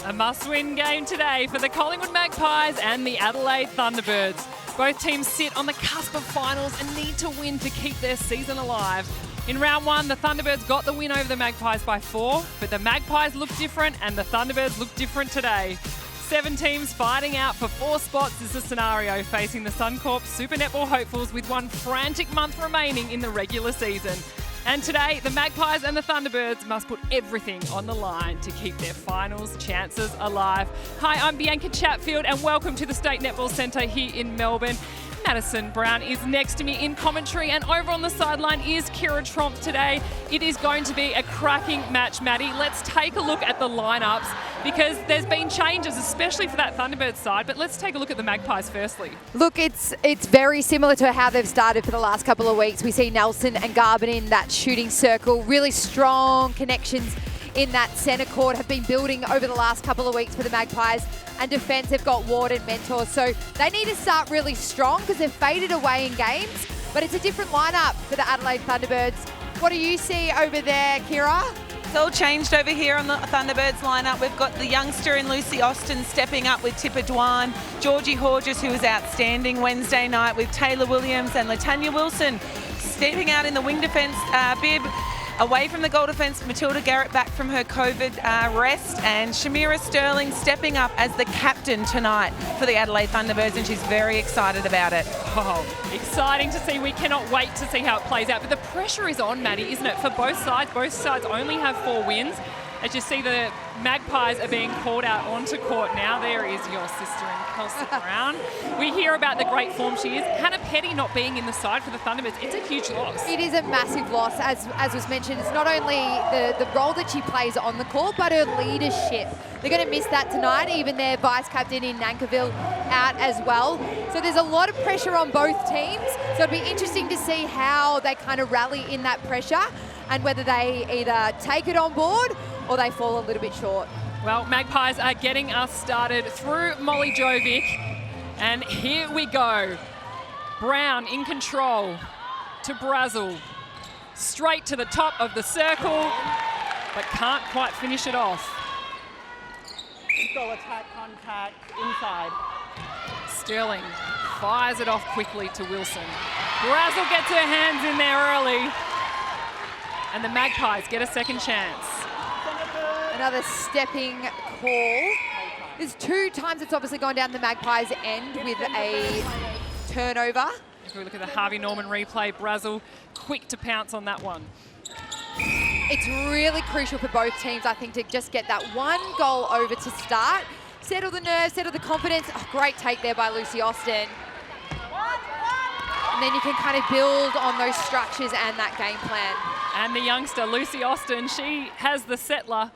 A must-win game today for the Collingwood Magpies and the Adelaide Thunderbirds. Both teams sit on the cusp of finals and need to win to keep their season alive. In round one, the Thunderbirds got the win over the Magpies by 4, but the Magpies look different and the Thunderbirds look different today. 7 teams fighting out for 4 spots is the scenario facing the Suncorp Super Netball hopefuls with one frantic month remaining in the regular season. And today, the Magpies and the Thunderbirds must put everything on the line to keep their finals chances alive. Hi, I'm Bianca Chatfield and welcome to the State Netball Centre here in Melbourne. Madison Brown is next to me in commentary, and over on the sideline is Kira Tromp today. It is going to be a cracking match, Maddie. Let's take a look at the lineups because there's been changes, especially for that Thunderbirds side, but let's take a look at the Magpies firstly. Look, it's very similar to how they've started for the last couple of weeks. We see Nelson and Garvin in that shooting circle, really strong connections in that centre court have been building over the last couple of weeks for the Magpies. And defence, they've got Ward and Mentor. So they need to start really strong because they've faded away in games. But it's a different lineup for the Adelaide Thunderbirds. What do you see over there, Kira? It's all changed over here on the Thunderbirds lineup. We've got the youngster in Lucy Austin stepping up with Tipper Dwan, Georgie Horges, who was outstanding Wednesday night, with Taylor Williams and Latanya Wilson stepping out in the wing defence bib. Away from the goal defence, Matilda Garrett back from her COVID rest, and Shamira Sterling stepping up as the captain tonight for the Adelaide Thunderbirds, and she's very excited about it. Oh, exciting to see. We cannot wait to see how it plays out. But the pressure is on, Maddie, isn't it, for both sides? Both sides only have 4 wins. As you see, the Magpies are being called out onto court now. There is your sister in Kelsey Brown. We hear about the great form she is. Hannah Petty not being in the side for the Thunderbirds, it's a huge loss. It is a massive loss, as was mentioned. It's not only the role that she plays on the court, but her leadership. They're going to miss that tonight, even their vice-captain in Nankiville out as well. So there's a lot of pressure on both teams. So it'll be interesting to see how they kind of rally in that pressure and whether they either take it on board or they fall a little bit short. Well, Magpies are getting us started through Molly Jovic. And here we go. Brown in control to Brazel. Straight to the top of the circle, but can't quite finish it off. Goal attack, contact, inside. Sterling fires it off quickly to Wilson. Brazel gets her hands in there early. And the Magpies get a second chance. Another stepping call. There's 2 times it's obviously gone down the Magpies' end with a turnover. If we look at the Harvey Norman replay, Brazel quick to pounce on that one. It's really crucial for both teams, I think, to just get that one goal over to start. Settle the nerves, settle the confidence. Oh, great take there by Lucy Austin. And then you can kind of build on those structures and that game plan. And the youngster, Lucy Austin, she has the settler.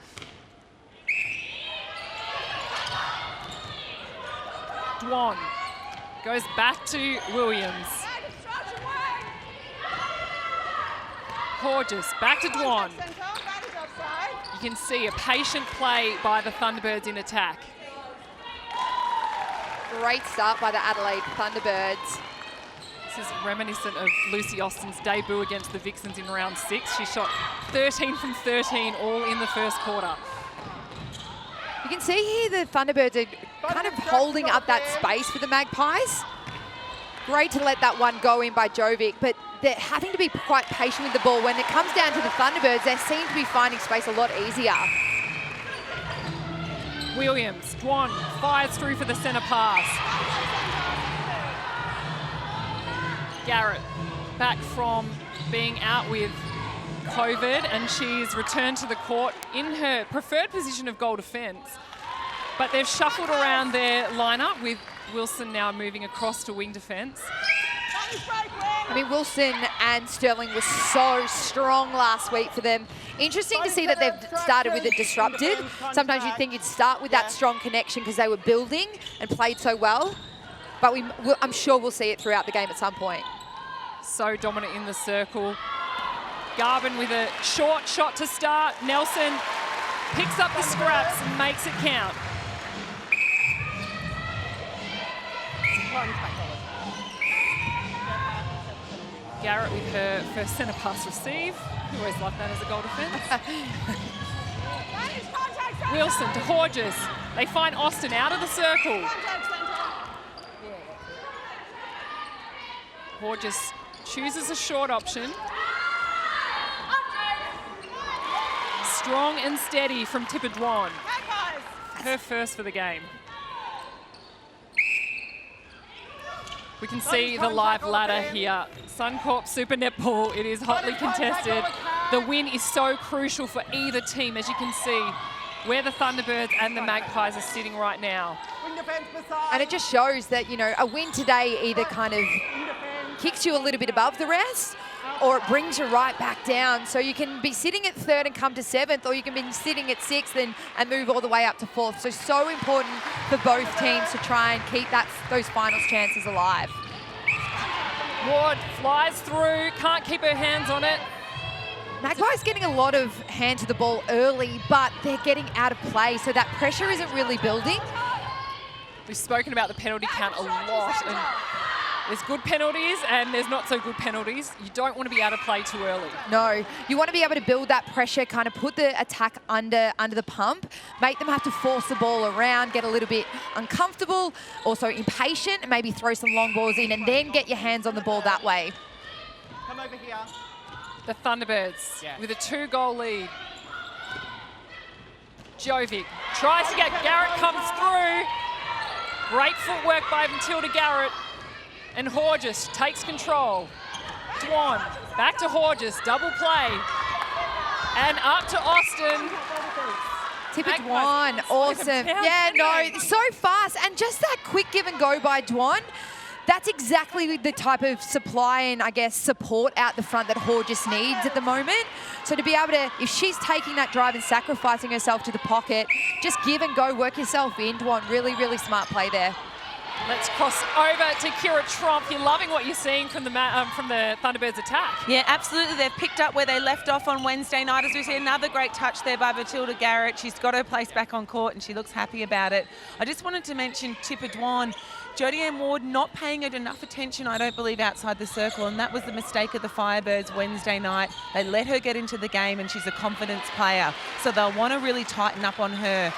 Dwan goes back to Williams. Horges back to Dwan. You can see a patient play by the Thunderbirds in attack. Great start by the Adelaide Thunderbirds. This is reminiscent of Lucy Austin's debut against the Vixens in round 6. She shot 13 from 13, all in the first quarter. You can see here the Thunderbirds are kind of holding up that space for the Magpies. Great to let that one go in by Jovic, but they're having to be quite patient with the ball. When it comes down to the Thunderbirds, they seem to be finding space a lot easier. Williams, Dwan fires through for the centre pass. Garrett back from being out with COVID, and she's returned to the court in her preferred position of goal defence. But they've shuffled around their lineup with Wilson now moving across to wing defence. I mean, Wilson and Sterling were so strong last week for them. Interesting to see that they've started with it disrupted. Sometimes you'd think you'd start with that strong connection because they were building and played so well. But I'm sure we'll see it throughout the game at some point. So dominant in the circle. Garvin with a short shot to start. Nelson picks up the scraps and makes it count. Garrett with her first centre pass receive. You always like that as a goal defence. Wilson to Horges. They find Austin out of the circle. Horges chooses a short option. Strong and steady from Tipper Dwan. Her first for the game. We can see the live ladder here. Suncorp Super Netball, it is hotly contested. The win is so crucial for either team, as you can see, where the Thunderbirds and the Magpies are sitting right now. And it just shows that, you know, a win today either kind of kicks you a little bit above the rest or it brings you right back down. So you can be sitting at third and come to seventh, or you can be sitting at sixth and move all the way up to fourth. So important for both teams to try and keep those finals chances alive. Ward flies through, can't keep her hands on it. Magpies getting a lot of hand to the ball early, but they're getting out of play, so that pressure isn't really building. We've spoken about the penalty count a lot, and there's good penalties and there's not so good penalties. You don't want to be out of play too early. No, you want to be able to build that pressure, kind of put the attack under the pump, make them have to force the ball around, get a little bit uncomfortable, also impatient, and maybe throw some long balls in and then get your hands on the ball that way. Come over here. The Thunderbirds with a 2-goal lead. Jovic tries to get Garrett, comes through. Great footwork by Matilda Garrett. And Horges takes control. Dwan back to Horges, double play. And up to Austin. Tipper Dwan, awesome. Yeah, no, so fast. And just that quick give and go by Dwan. That's exactly the type of supply and, I guess, support out the front that Horges needs at the moment. So to be able to, if she's taking that drive and sacrificing herself to the pocket, just give and go, work yourself in, Dwan. Really, really smart play there. Let's cross over to Kira Tromp. You're loving what you're seeing from the Thunderbirds attack. Yeah, absolutely. They've picked up where they left off on Wednesday night. As we see, another great touch there by Matilda Garrett. She's got her place back on court and she looks happy about it. I just wanted to mention Tipper Dwan. Jodie Ann Ward not paying it enough attention, I don't believe, outside the circle, and that was the mistake of the Firebirds Wednesday night. They let her get into the game, and she's a confidence player, so they'll want to really tighten up on her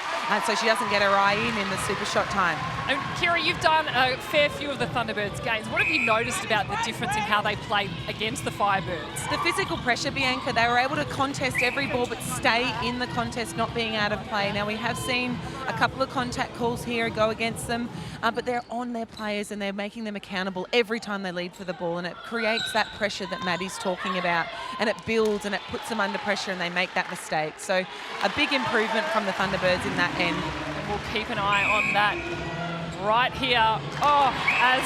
so she doesn't get her eye in the super shot time. And Kira, you've done a fair few of the Thunderbirds games. What have you noticed about the difference in how they played against the Firebirds? The physical pressure, Bianca. They were able to contest every ball but stay in the contest, not being out of play. Now, we have seen a couple of contact calls here go against them, but they're on their players and they're making them accountable every time they lead for the ball, and it creates that pressure that Maddie's talking about, and it builds and it puts them under pressure and they make that mistake. So a big improvement from the Thunderbirds in that end. And we'll keep an eye on that right here. Oh, as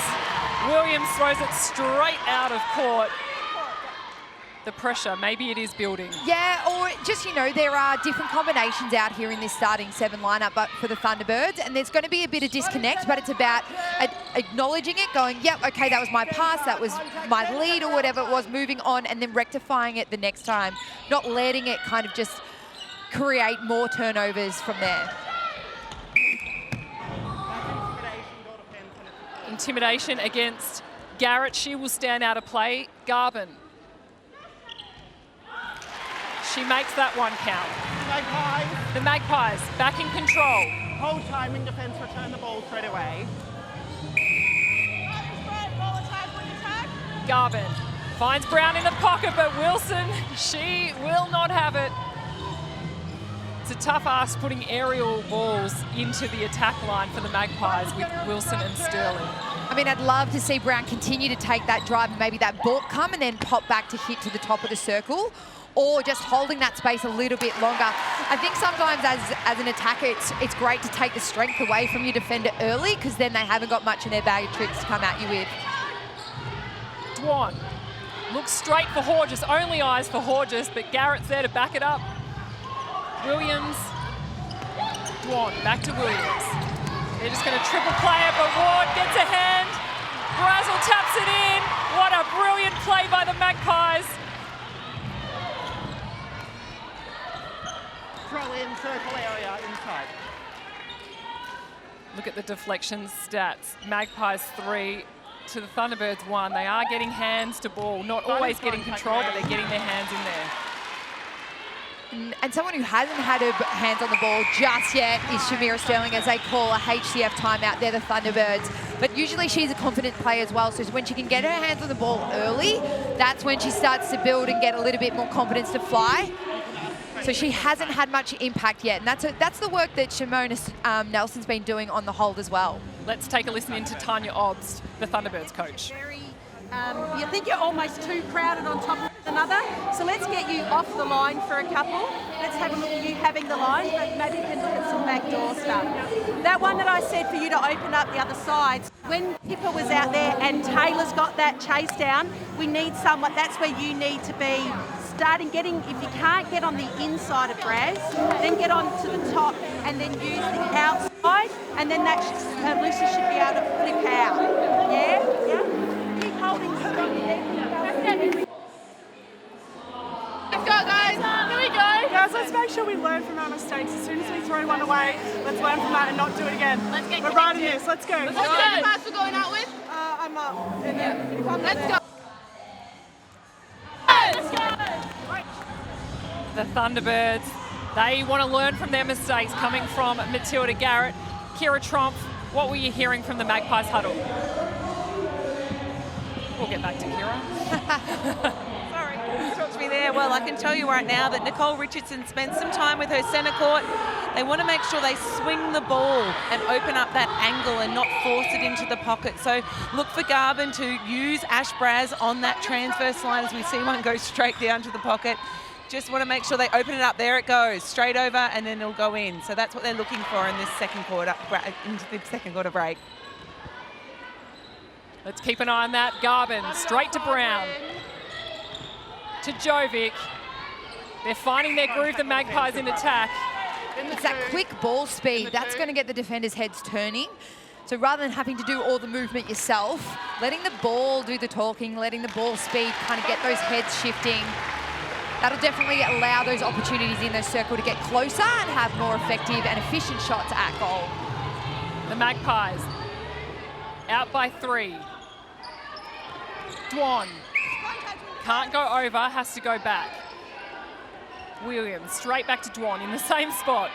Williams throws it straight out of court. The pressure, maybe it is building. Yeah, or just, you know, there are different combinations out here in this starting 7 lineup but for the Thunderbirds, and there's going to be a bit of disconnect, but it's about acknowledging it, going, yep, okay, that was my pass, that was my lead or whatever it was, moving on and then rectifying it the next time, not letting it kind of just create more turnovers from there. Intimidation against Garrett. She will stand out of play. Garvin. She makes that one count. Magpies. The Magpies back in control. Hold timing defense, return the ball straight away. Garvin finds Brown in the pocket, but Wilson, she will not have it. It's a tough ask putting aerial balls into the attack line for the Magpies with Wilson and Sterling. I mean, I'd love to see Brown continue to take that drive and maybe that ball come and then pop back to hit to the top of the circle, or just holding that space a little bit longer. I think sometimes as an attacker, it's great to take the strength away from your defender early, because then they haven't got much in their bag of tricks to come at you with. Dwan looks straight for Horges, only eyes for Horges, but Garrett's there to back it up. Williams, Dwan, back to Williams. They're just going to triple play it, but Ward gets a hand. Brazel taps it in. What a brilliant play by the Magpies. Throw in, circle area, inside. Look at the deflection stats. Magpies 3 to the Thunderbirds 1. They are getting hands to ball, not always getting control, but they're getting their hands in there. And someone who hasn't had her hands on the ball just yet is Shamira Sterling, as they call a HCF timeout. They're the Thunderbirds. But usually she's a confident player as well, so when she can get her hands on the ball early, that's when she starts to build and get a little bit more confidence to fly. So she hasn't had much impact yet, and that's the work that Shimona Nelson's been doing on the hold as well. Let's take a listen into Tanya Obst, the Thunderbirds coach. You think you're almost too crowded on top of another, so let's get you off the line for a couple. Let's have a look at you having the line, but maybe you can look at some backdoor stuff. That one that I said for you to open up the other sides, when Pippa was out there and Taylor's got that chase down, we need someone, that's where you need to be getting, if you can't get on the inside of Braz, then get on to the top and then use the outside, and then that Lucy should be able to flip out. Yeah? Yeah? Keep holding strong there. Let's go, guys. Here we go. Guys, let's make sure we learn from our mistakes. As soon as we throw one away, let's learn from that and not do it again. Let's get We're riding this. Let's go. What's the pass we're going out with? I'm up. Let's go. Let's go. The Thunderbirds, they want to learn from their mistakes coming from Matilda Garrett. Kira Tromp, what were you hearing from the Magpies huddle? We'll get back to Kira. Sorry, talk to me there. Well, I can tell you right now that Nicole Richardson spent some time with her centre court. They want to make sure they swing the ball and open up that angle and not force it into the pocket. So look for Garvin to use Ash Braz on that transverse line as we see one go straight down to the pocket. Just want to make sure they open it up. There it goes, straight over, and then it'll go in. So that's what they're looking for in this second quarter, into the second quarter break. Let's keep an eye on that. Garvin, straight to Brown. To Jovic. They're finding their groove, the Magpies in attack. It's that quick ball speed. That's going to get the defenders' heads turning. So rather than having to do all the movement yourself, letting the ball do the talking, letting the ball speed kind of get those heads shifting, that'll definitely allow those opportunities in the circle to get closer and have more effective and efficient shots at goal. The Magpies out by 3. Dwan can't go over, has to go back. Williams straight back to Dwan in the same spot.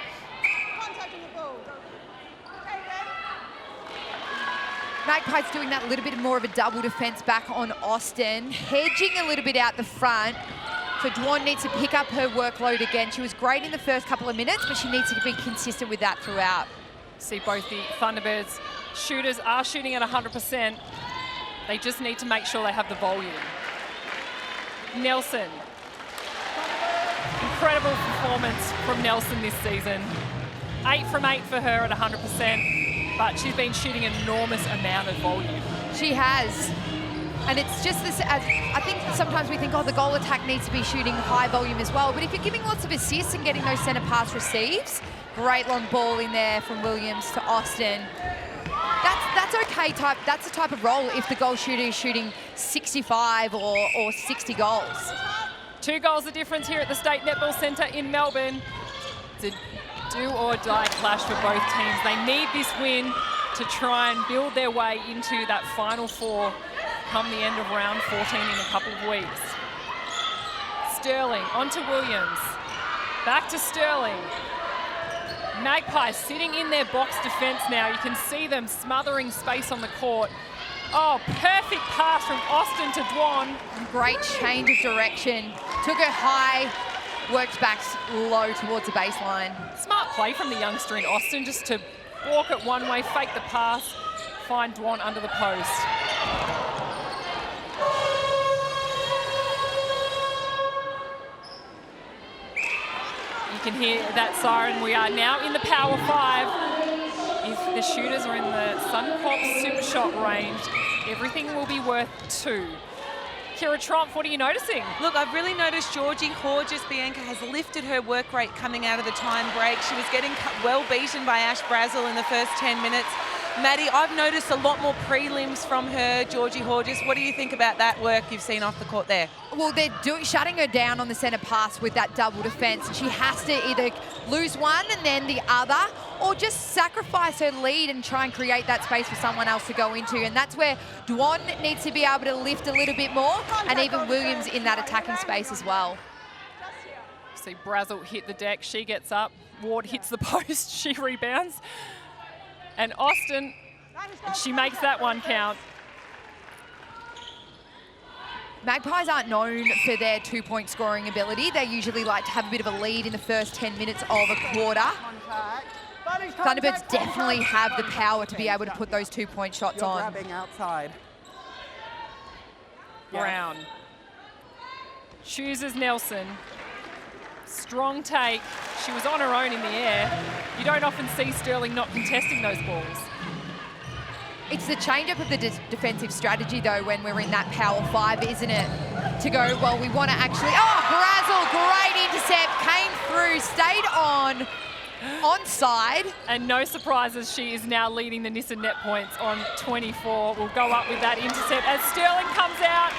Magpies doing that little bit more of a double defence back on Austin, hedging a little bit out the front. So Dwan needs to pick up her workload again. She was great in the first couple of minutes, but she needs to be consistent with that throughout. See both the Thunderbirds shooters are shooting at 100%. They just need to make sure they have the volume. Nelson. Incredible performance from Nelson this season. 8 from 8 for her at 100%, but she's been shooting an enormous amount of volume. She has. And it's just this, as I think sometimes we think, oh, the goal attack needs to be shooting high volume as well. But if you're giving lots of assists and getting those centre pass receives, great long ball in there from Williams to Austin. That's okay type. That's the type of role if the goal shooter is shooting 65 or 60 goals. 2 goals the difference here at the State Netball Centre in Melbourne. It's a do-or-die clash for both teams. They need this win to try and build their way into that Final Four come the end of round 14 in a couple of weeks. Sterling onto Williams. Back to Sterling. Magpies sitting in their box defence now. You can see them smothering space on the court. Oh, perfect pass from Austin to Dwan. Great change of direction. Took her high, worked back low towards the baseline. Smart play from the youngster in Austin just to walk it one way, fake the pass, find Dwan under the post. You can hear that siren. We are now in the Power 5. If the shooters are in the Suncorp super shot range, everything will be worth 2. Kira Tromp, what are you noticing? Look, I've really noticed Georgie Horges, Bianca, has lifted her work rate coming out of the time break. She was getting well beaten by Ash Brazel in the first 10 minutes. Maddie, I've noticed a lot more prelims from her, Georgie Horges. What do you think about that work you've seen off the court there? Well, they're shutting her down on the centre pass with that double defence. She has to either lose one and then the other, or just sacrifice her lead and try and create that space for someone else to go into. And that's where Dwan needs to be able to lift a little bit more, and even Williams in that attacking space as well. See Brazel hit the deck. She gets up. Ward hits the post. She rebounds. And Austin, she makes that one count. Magpies aren't known for their two-point scoring ability. They usually like to have a bit of a lead in the first 10 minutes of a quarter. Thunderbirds definitely have the power to be able to put those two-point shots on. Grabbing outside. Brown chooses Nelson. Strong take. She was on her own in the air. You don't often see Sterling not contesting those balls. It's the change-up of the defensive strategy, though, when we're in that power 5, isn't it? To go, well, we want to actually... Oh, Brazel, great intercept, came through, stayed onside. And no surprises, she is now leading the Nissan net points on 24. We'll go up with that intercept as Sterling comes out.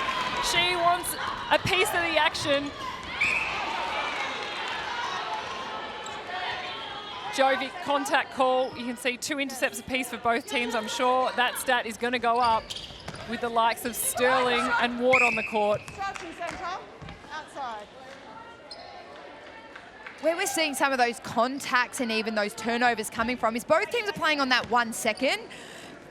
She wants a piece of the action. Jovic contact call. You can see 2 intercepts apiece for both teams. I'm sure that stat is going to go up with the likes of Sterling and Ward on the court. Outside. Where we're seeing some of those contacts and even those turnovers coming from is both teams are playing on that 1 second.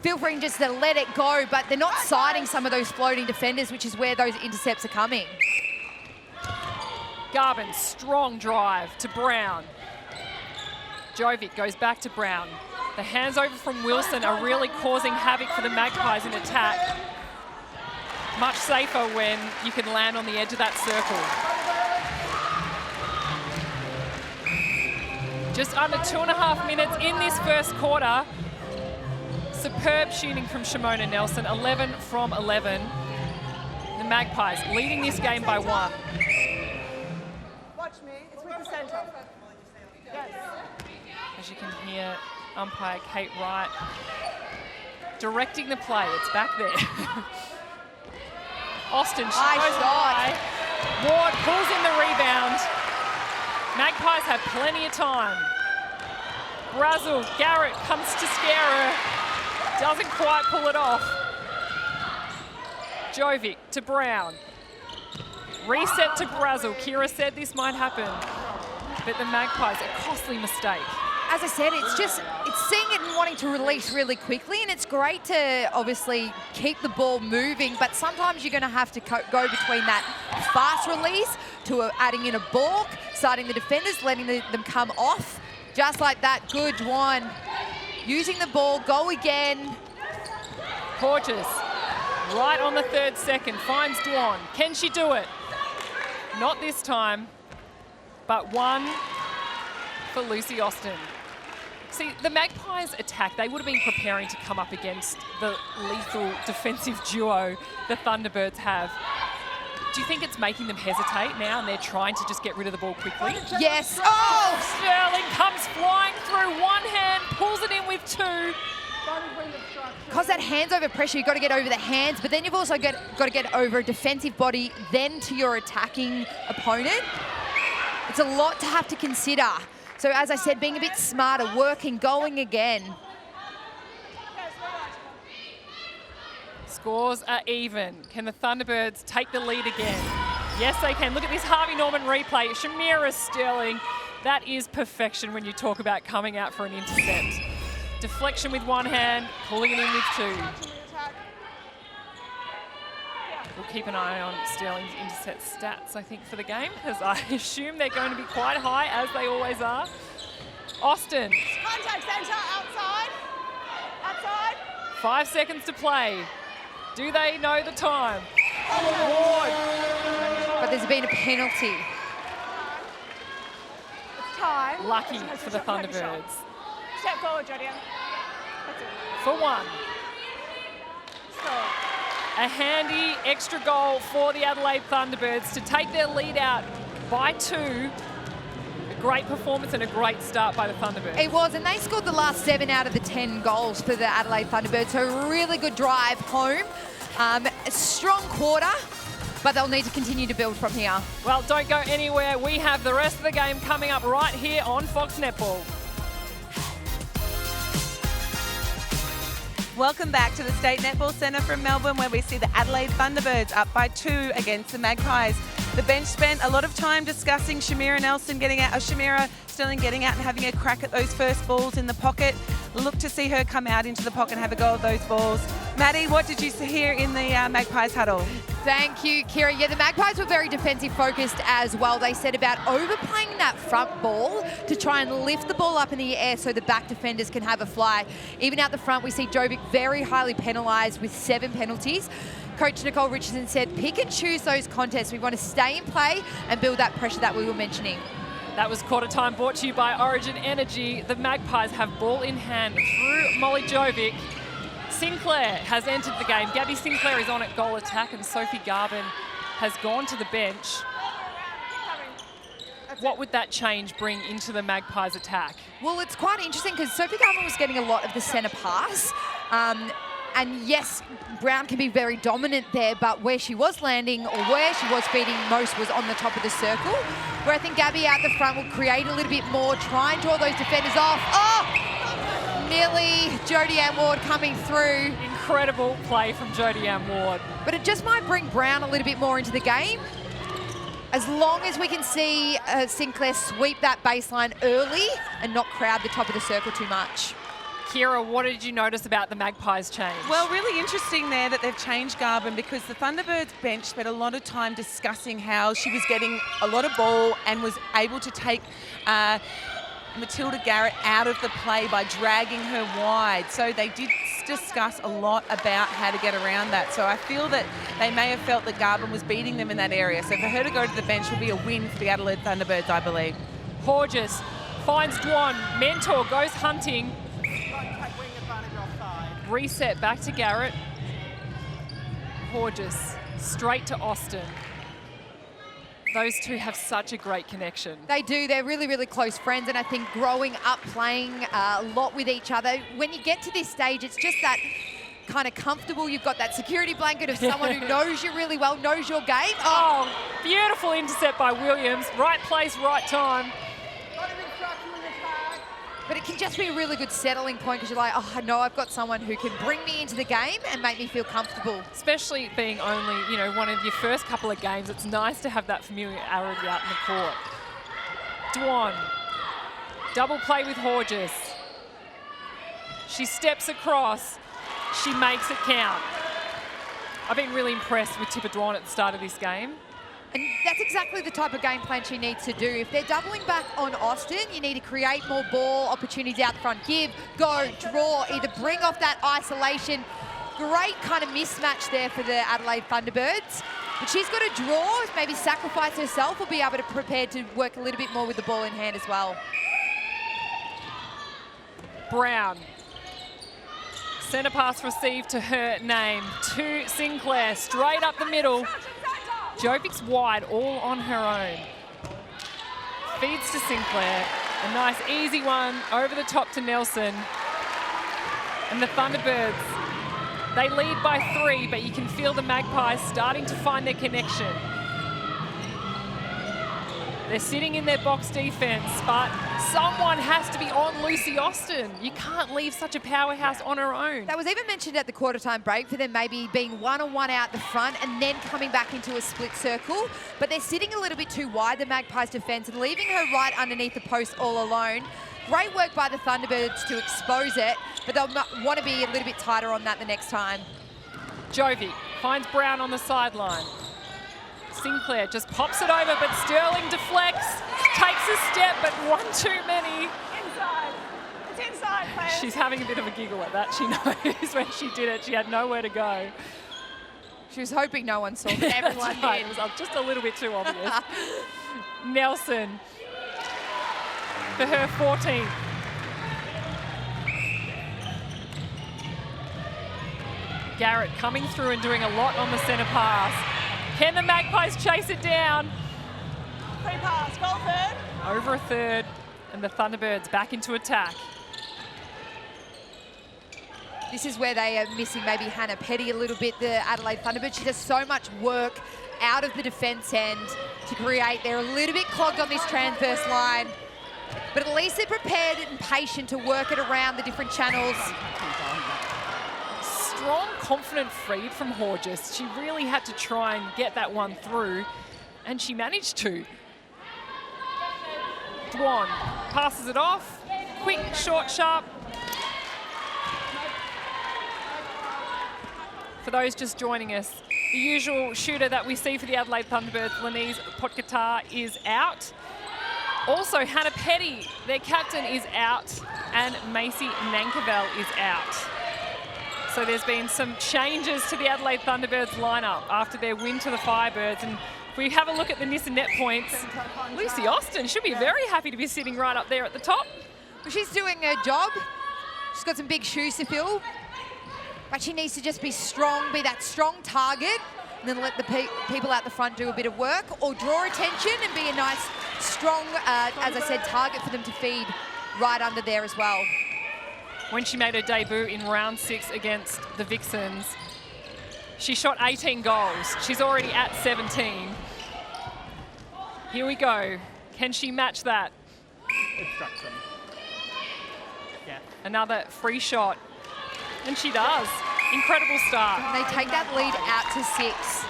Feel free just to let it go, but they're not siding some of those floating defenders, which is where those intercepts are coming. Garvin, strong drive to Brown. Jovic goes back to Brown. The hands over from Wilson are really causing havoc for the Magpies in attack. Much safer when you can land on the edge of that circle. Just under 2.5 minutes in this first quarter. Superb shooting from Shimona Nelson, 11 from 11. The Magpies leading this game by 1. Watch me. It's with the centre. Yes. As you can hear, umpire Kate Wright directing the play. It's back there. Austin, she goes high. Ward pulls in the rebound. Magpies have plenty of time. Brazel, Garrett comes to scare her. Doesn't quite pull it off. Jovic to Brown. Reset to Brazel. Kira said this might happen. But the Magpies, a costly mistake. As I said, it's seeing it and wanting to release really quickly, and it's great to obviously keep the ball moving, but sometimes you're going to have to go between that fast release to adding in a balk, starting the defenders, letting them come off. Just like that, good one. Using the ball, go again. Porges, right on the 3rd second, finds Dwan. Can she do it? Not this time, but 1 for Lucy Austin. See, the Magpies attack, they would have been preparing to come up against the lethal defensive duo the Thunderbirds have. Do you think it's making them hesitate now and they're trying to just get rid of the ball quickly? Yes. Oh! Sterling comes flying through, 1 hand, pulls it in with 2. Because that hands over pressure, you've got to get over the hands, but then you've also got to get over a defensive body, then to your attacking opponent. It's a lot to have to consider. So as I said, being a bit smarter, working, going again. Scores are even. Can the Thunderbirds take the lead again? Yes, they can. Look at this Harvey Norman replay. Shamira Sterling. That is perfection when you talk about coming out for an intercept. Deflection with 1 hand, pulling it in with 2. We'll keep an eye on Sterling's intercept stats, I think, for the game, because I assume they're going to be quite high, as they always are. Austin. Contact centre, outside. Outside. 5 seconds to play. Do they know the time? But there's been a penalty. It's time. Lucky for the Thunderbirds. Step forward, Jodian. That's it. For 1. Stop. A handy extra goal for the Adelaide Thunderbirds to take their lead out by 2. A great performance and a great start by the Thunderbirds. It was, and they scored the last 7 out of the 10 goals for the Adelaide Thunderbirds, so a really good drive home. A strong quarter, but they'll need to continue to build from here. Well, don't go anywhere. We have the rest of the game coming up right here on Fox Netball. Welcome back to the State Netball Centre from Melbourne, where we see the Adelaide Thunderbirds up by 2 against the Magpies. The bench spent a lot of time discussing Shamira Nelson getting out, Shamira Sterling getting out and having a crack at those first balls in the pocket. Look to see her come out into the pocket and have a go at those balls. Maddie, what did you hear in the Magpies huddle? Thank you, Kira. Yeah, the Magpies were very defensive focused as well. They said about overplaying that front ball to try and lift the ball up in the air so the back defenders can have a fly. Even out the front, we see Jovic very highly penalised with 7 penalties. Coach Nicole Richardson said, pick and choose those contests. We want to stay in play and build that pressure that we were mentioning. That was quarter time, brought to you by Origin Energy. The Magpies have ball in hand through Molly Jovic. Sinclair has entered the game. Gabby Sinclair is on at goal attack and Sophie Garvin has gone to the bench. What would that change bring into the Magpies attack? Well, it's quite interesting because Sophie Garvin was getting a lot of the centre pass. And yes, Brown can be very dominant there, but where she was landing or where she was feeding most was on the top of the circle, where I think Gabby out the front will create a little bit more, try and draw those defenders off. Oh! Nearly Jodie Ann Ward coming through. Incredible play from Jodie Ann Ward. But it just might bring Brown a little bit more into the game. As long as we can see Sinclair sweep that baseline early and not crowd the top of the circle too much. Kira, what did you notice about the Magpies change? Well, really interesting there that they've changed Garvin because the Thunderbirds bench spent a lot of time discussing how she was getting a lot of ball and was able to take Matilda Garrett out of the play by dragging her wide. So they did discuss a lot about how to get around that. So I feel that they may have felt that Garvin was beating them in that area. So for her to go to the bench will be a win for the Adelaide Thunderbirds, I believe. Horges finds Dwan. Mentor goes hunting. Reset back to Garrett. Horges straight to Austin. Those two have such a great connection. They do. They're really, really close friends. And I think growing up playing a lot with each other, when you get to this stage, it's just that kind of comfortable. You've got that security blanket of someone who knows you really well, knows your game. Oh, beautiful intercept by Williams. Right place, right time. But it can just be a really good settling point because you're like, oh, I know I've got someone who can bring me into the game and make me feel comfortable. Especially being only, one of your first couple of games, it's nice to have that familiarity out in the court. Dwan, double play with Horges. She steps across, she makes it count. I've been really impressed with Tipper Dwan at the start of this game. And that's exactly the type of game plan she needs to do. If they're doubling back on Austin, you need to create more ball opportunities out the front. Give, go, draw, either bring off that isolation. Great kind of mismatch there for the Adelaide Thunderbirds. But she's got to draw, maybe sacrifice herself, or be able to prepare to work a little bit more with the ball in hand as well. Brown. Centre pass received to her name. To Sinclair, straight up the middle. Jovic's wide, all on her own. Feeds to Sinclair. A nice easy one over the top to Nelson. And the Thunderbirds, they lead by 3, but you can feel the Magpies starting to find their connection. They're sitting in their box defense, but someone has to be on Lucy Austin. You can't leave such a powerhouse on her own. That was even mentioned at the quarter time break for them maybe being one-on-one out the front and then coming back into a split circle. But they're sitting a little bit too wide, the Magpies defense, and leaving her right underneath the post all alone. Great work by the Thunderbirds to expose it, but they'll want to be a little bit tighter on that the next time. Jovi finds Brown on the sideline. Sinclair just pops it over, but Sterling deflects, takes a step, but one too many. Inside. It's inside, players. She's having a bit of a giggle at that. She knows when she did it, she had nowhere to go. She was hoping no one saw, but everyone did. It was just a little bit too obvious. Nelson for her 14th. Garrett coming through and doing a lot on the centre pass. Can the Magpies chase it down? Free pass, goal third. Over a third, and the Thunderbirds back into attack. This is where they are missing maybe Hannah Petty a little bit, the Adelaide Thunderbirds. She does so much work out of the defence end to create. They're a little bit clogged on this transverse line, but at least they're prepared and patient to work it around the different channels. Strong, confident feed from Horges. She really had to try and get that one through. And she managed to. Dwan passes it off. Quick, short, sharp. For those just joining us, the usual shooter that we see for the Adelaide Thunderbirds, Lenise Potkatar, is out. Also, Hannah Petty, their captain, is out, and Macy Nankervell is out. So there's been some changes to the Adelaide Thunderbirds lineup after their win to the Firebirds. And if we have a look at the Nissan net points, Lucy Austin should be very happy to be sitting right up there at the top. Well, she's doing her job. She's got some big shoes to fill. But she needs to just be strong, be that strong target, and then let the people out the front do a bit of work, or draw attention and be a nice, strong, as I said, target for them to feed right under there as well. When she made her debut in round 6 against the Vixens, she shot 18 goals. She's already at 17. Here we go. Can she match that? Obstruction. Yeah. Another free shot. And she does. Incredible start. They take that lead out to 6.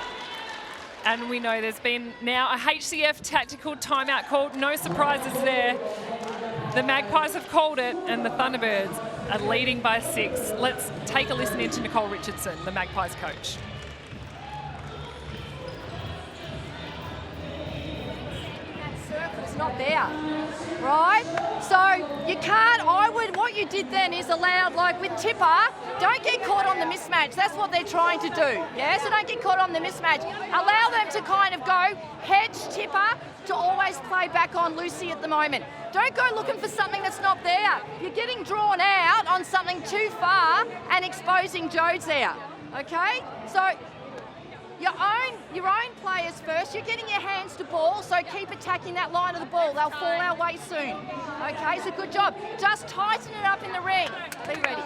And we know there's been now a HCF tactical timeout called. No surprises there. The Magpies have called it, and the Thunderbirds are leading by 6. Let's take a listen into Nicole Richardson, the Magpies coach. It's not there, right? So you can't, what you did then is allowed, like with Tipper, don't get caught on the mismatch. That's what they're trying to do, yeah? So don't get caught on the mismatch. Allow them to kind of go hedge Tipper to always play back on Lucy at the moment. Don't go looking for something that's not there. You're getting drawn out on something too far and exposing Jodes there, okay? So your own players first. You're getting your hands to ball, so keep attacking that line of the ball. They'll fall our way soon. Okay, so good job. Just tighten it up in the ring. Be ready.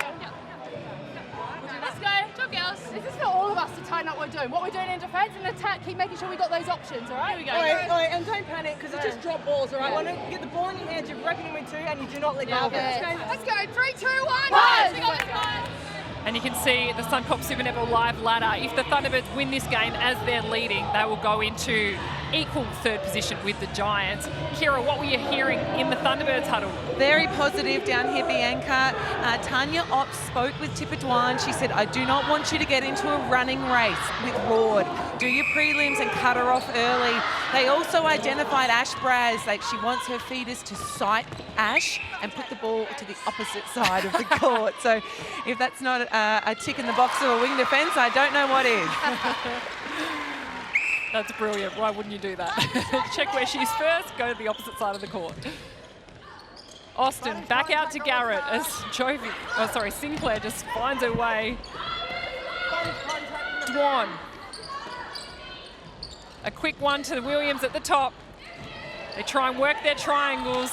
Let's go. Job, girls. This is for all of us to tighten up what we're doing. What we're doing in defence and attack, keep making sure we got those options, all right? Here we go. Oi, and don't panic, because it's just drop balls, all right? When you get the ball in your hands, you're reckoning with 2, and you do not let go of it. Let's go. 3, 2, 1. Let's go. And you can see the Suncorp Super Netball live ladder. If the Thunderbirds win this game as they're leading, they will go into equal third position with the Giants. Kira, what were you hearing in the Thunderbirds huddle? Very positive down here, Bianca. Tanya Ops spoke with Tipper Dwan. She said, I do not want you to get into a running race with Ward. Do your prelims and cut her off early. They also identified Ash Braz. Like, she wants her feeders to sight Ash and put the ball to the opposite side of the court. So if that's not a tick in the box of a wing defence, I don't know what is. That's brilliant. Why wouldn't you do that? Check where she's first, go to the opposite side of the court. Austin back out to Garrett as Sinclair just finds her way. Dwan. A quick one to Williams at the top. They try and work their triangles.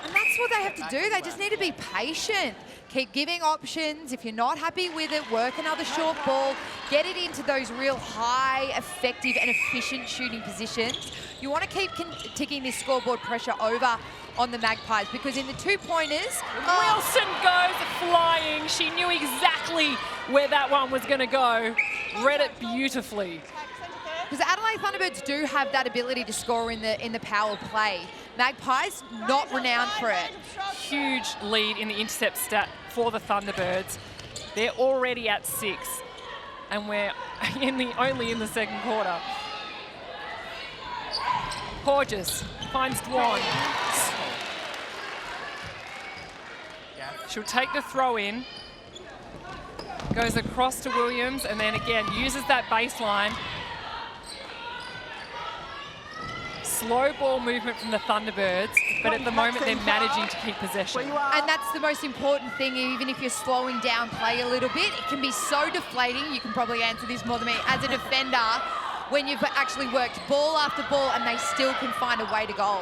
And that's what they have to do. They just need to be patient. Keep giving options. If you're not happy with it, work another short ball. Get it into those real high, effective and efficient shooting positions. You want to keep ticking this scoreboard pressure over on the Magpies, because in the 2-pointers... Wilson goes flying. She knew exactly where that one was going to go. Read it beautifully. Because the Adelaide Thunderbirds do have that ability to score in the power play. Magpies, not renowned for it. Huge lead in the intercept stat for the Thunderbirds. They're already at 6, and we're only in the second quarter. Porges finds Dwan. She'll take the throw in. Goes across to Williams, and then again uses that baseline. Slow ball movement from the Thunderbirds, but at the moment they're managing to keep possession. And that's the most important thing, even if you're slowing down play a little bit. It can be so deflating. You can probably answer this more than me as a defender, when you've actually worked ball after ball and they still can find a way to goal.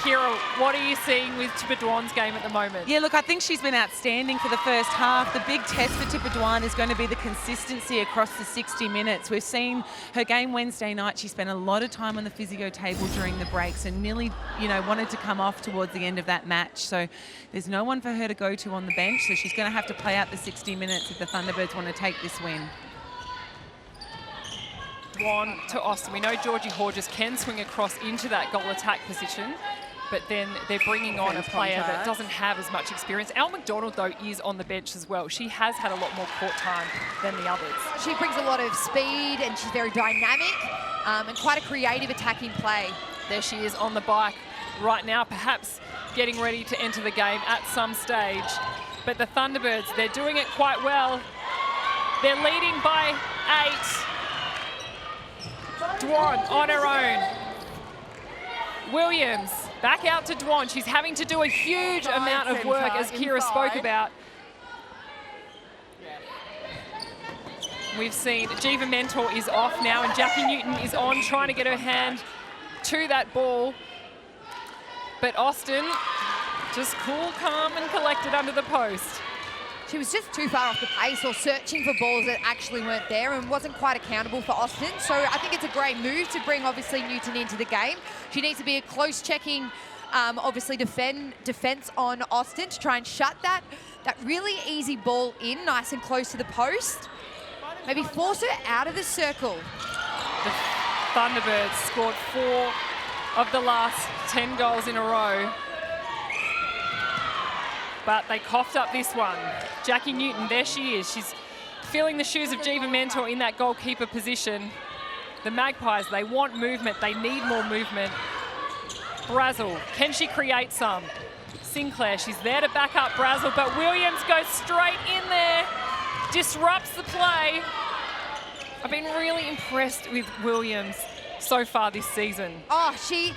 Kira, what are you seeing with Tipper Dwan's game at the moment? Yeah, look, I think she's been outstanding for the first half. The big test for Tipper Dwan is going to be the consistency across the 60 minutes. We've seen her game Wednesday night. She spent a lot of time on the physio table during the breaks and nearly, wanted to come off towards the end of that match. So there's no one for her to go to on the bench. So she's going to have to play out the 60 minutes if the Thunderbirds want to take this win. Dwan to Austin. We know Georgie Horges can swing across into that goal attack position, but then they're bringing on a player that doesn't have as much experience. Elle McDonald, though, is on the bench as well. She has had a lot more court time than the others. She brings a lot of speed and she's very dynamic and quite a creative attacking play. There she is on the bike right now, perhaps getting ready to enter the game at some stage. But the Thunderbirds, they're doing it quite well. They're leading by 8. Dwan on her own. Williams back out to Dwan. She's having to do a huge amount of work, as Kira spoke about. We've seen Jiva Mentor is off now, and Jackie Newton is on, trying to get her hand to that ball. But Austin just cool, calm and collected under the post. She was just too far off the pace or searching for balls that actually weren't there and wasn't quite accountable for Austin. So I think it's a great move to bring, obviously, Newton into the game. She needs to be a close checking, obviously, defence on Austin to try and shut that really easy ball in, nice and close to the post. Maybe force her out of the circle. The Thunderbirds scored 4 of the last 10 goals in a row. But they coughed up this one. Jackie Newton, there she is. She's filling the shoes of Jiva Mentor in that goalkeeper position. The Magpies, they want movement. They need more movement. Brazel, can she create some? Sinclair, she's there to back up Brazel, but Williams goes straight in there, disrupts the play. I've been really impressed with Williams so far this season. Oh, she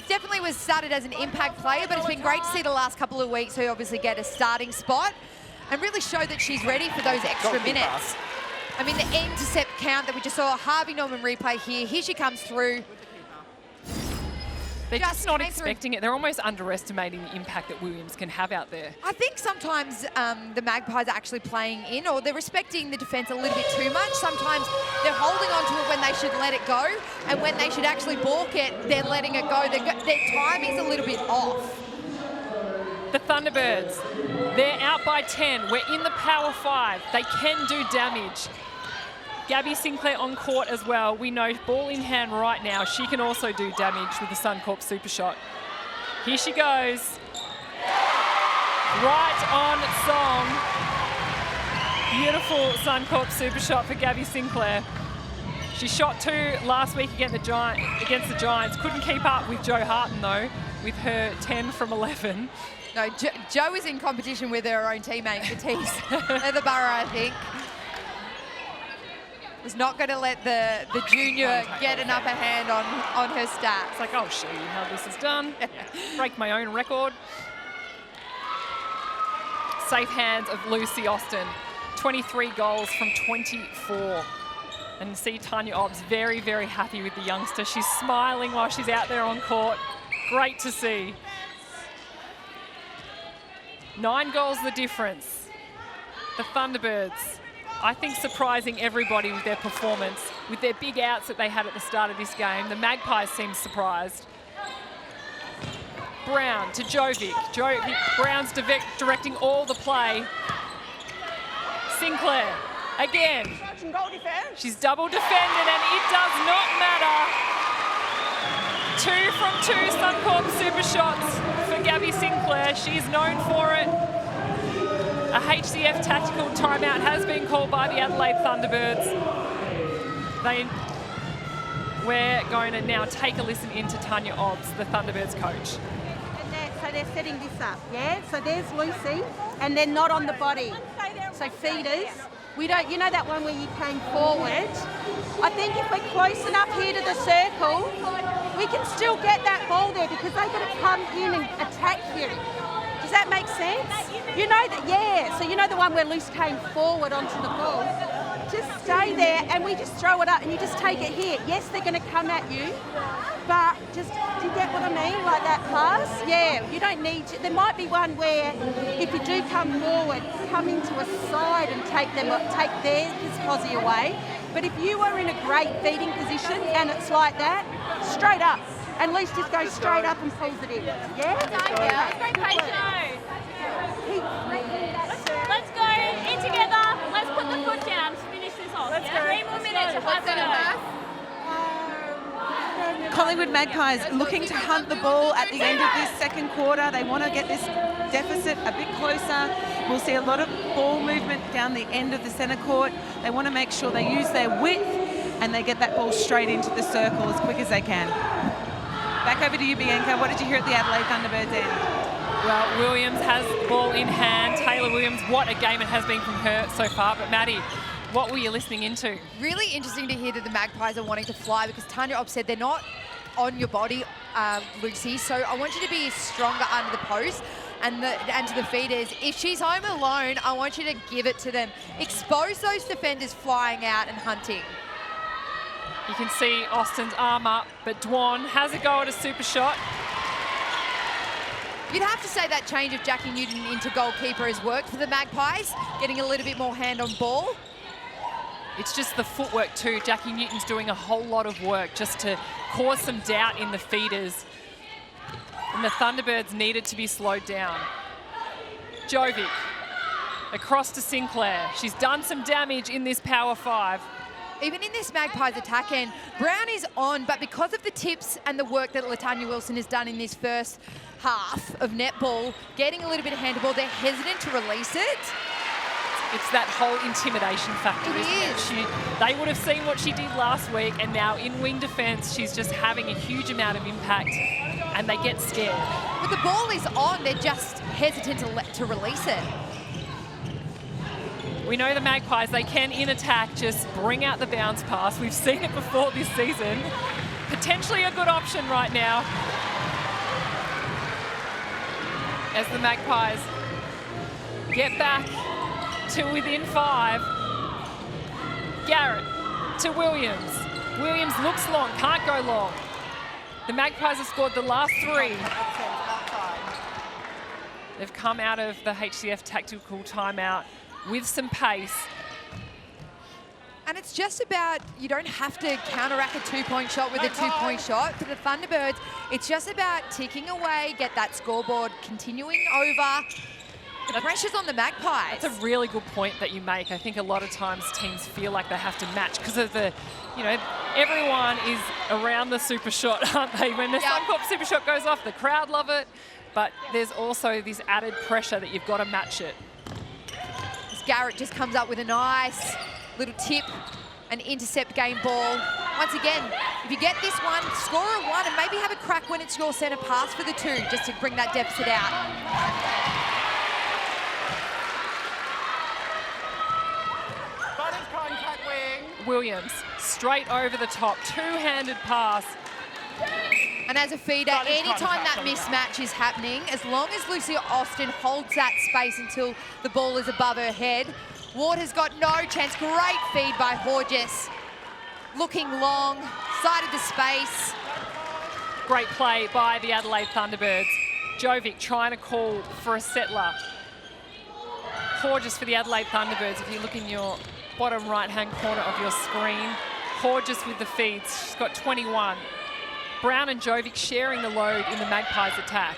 definitely was started as an impact player, but it's been great to see the last couple of weeks her obviously get a starting spot and really show that she's ready for those extra minutes. I mean, the intercept count that we just saw, Harvey Norman replay here. Here she comes through. They're just not expecting it. They're almost underestimating the impact that Williams can have out there. I think sometimes the Magpies are actually playing in, or they're respecting the defence a little bit too much. Sometimes they're holding on to it when they should let it go, and when they should actually balk it, they're letting it go. Their timing's a little bit off. The Thunderbirds, they're out by 10. We're in the power 5. They can do damage. Gabby Sinclair on court as well. We know ball in hand right now. She can also do damage with the Suncorp super shot. Here she goes. Right on song. Beautiful Suncorp super shot for Gabby Sinclair. She shot 2 last week against the Giants. Couldn't keep up with Jo Harton though, with her 10 from 11. No, Jo is in competition with her own teammate, Matisse Leatherborough, I think. Was not going to let the junior get an upper hand on her stats. It's like, I'll show you how this is done. Break my own record. Safe hands of Lucy Austin. 23 goals from 24. And see Tanya Obbs very, very happy with the youngster. She's smiling while she's out there on court. Great to see. 9 goals the difference. The Thunderbirds, I think, surprising everybody with their performance, with their big outs that they had at the start of this game. The Magpies seem surprised. Brown to Jovic. Brown's directing all the play. Sinclair again. She's double defended and it does not matter. 2 from 2 Suncorp super shots for Gabby Sinclair. She's known for it. A HCF tactical timeout has been called by the Adelaide Thunderbirds. We're going to now take a listen into Tanya Obbs, the Thunderbirds coach. So they're setting this up, yeah? So there's Lucy, and they're not on the body. So feeders, we don't, you know that one where you came forward? I think if we're close enough here to the circle, we can still get that ball there because they've got to come in and attack you. Does that make sense? You know that, yeah. So you know the one where Luce came forward onto the ball. Just stay there and we just throw it up and you just take it here. Yes, they're going to come at you, but just, do you get what I mean? Like that pass? Yeah, you don't need to. There might be one where if you do come forward, come into a side and take their posse away. But if you are in a great feeding position and it's like that, straight up. And Luce just goes straight up and pulls it in. Yeah? Very patient. Let's go in together. Let's put the foot down to finish this off. 3 more minutes. Let's go. Magpies looking to hunt the ball at the end of this second quarter. They want to get this deficit a bit closer. We'll see a lot of ball movement down the end of the centre court. They want to make sure they use their width and they get that ball straight into the circle as quick as they can. Back over to you, Bianca. What did you hear at the Adelaide Thunderbirds end? Well, Williams has the ball in hand. Taylor Williams, what a game it has been from her so far. But Maddie, what were you listening into? Really interesting to hear that the Magpies are wanting to fly, because Tanya Obb said they're not on your body, Lucy. So I want you to be stronger under the post and to the feeders. If she's home alone, I want you to give it to them. Expose those defenders flying out and hunting. You can see Austin's arm up, but Dwan has a go at a super shot. You'd have to say that change of Jackie Newton into goalkeeper has worked for the Magpies, getting a little bit more hand on ball. It's just the footwork too. Jackie Newton's doing a whole lot of work just to cause some doubt in the feeders. And the Thunderbirds needed to be slowed down. Jovic across to Sinclair. She's done some damage in this power 5. Even in this Magpies attack end, Brown is on, but because of the tips and the work that Latanya Wilson has done in this first half of netball, getting a little bit of handball, they're hesitant to release it. It's that whole intimidation factor, isn't it? They would have seen what she did last week, and now in wing defence, she's just having a huge amount of impact, and they get scared. But the ball is on, they're just hesitant to release it. We know the Magpies, they can, in attack, just bring out the bounce pass. We've seen it before this season. Potentially a good option right now. As the Magpies get back to within 5. Garrett to Williams. Williams looks long, can't go long. The Magpies have scored the last 3. They've come out of the HCF tactical timeout with some pace. And it's just about, you don't have to counteract a 2-point shot with a 2-point shot. For the Thunderbirds, it's just about ticking away, get that scoreboard continuing over. The pressure's on the Magpies. That's a really good point that you make. I think a lot of times teams feel like they have to match because of the, everyone is around the super shot, aren't they? When the Suncorp super shot goes off, the crowd love it, but there's also this added pressure that you've got to match it. Garrett just comes up with a nice little tip and intercept game ball. Once again, if you get this one, score a 1 and maybe have a crack when it's your centre pass for the 2, just to bring that deficit out. Contact wing. Williams, straight over the top, 2-handed pass. And as a feeder, anytime that mismatch is happening, as long as Lucy Austin holds that space until the ball is above her head, Ward has got no chance. Great feed by Horges. Looking long, sided the space. Great play by the Adelaide Thunderbirds. Jovic trying to call for a settler. Horges for the Adelaide Thunderbirds. If you look in your bottom right-hand corner of your screen, Horges with the feeds. She's got 21. Brown and Jovic sharing the load in the Magpies attack.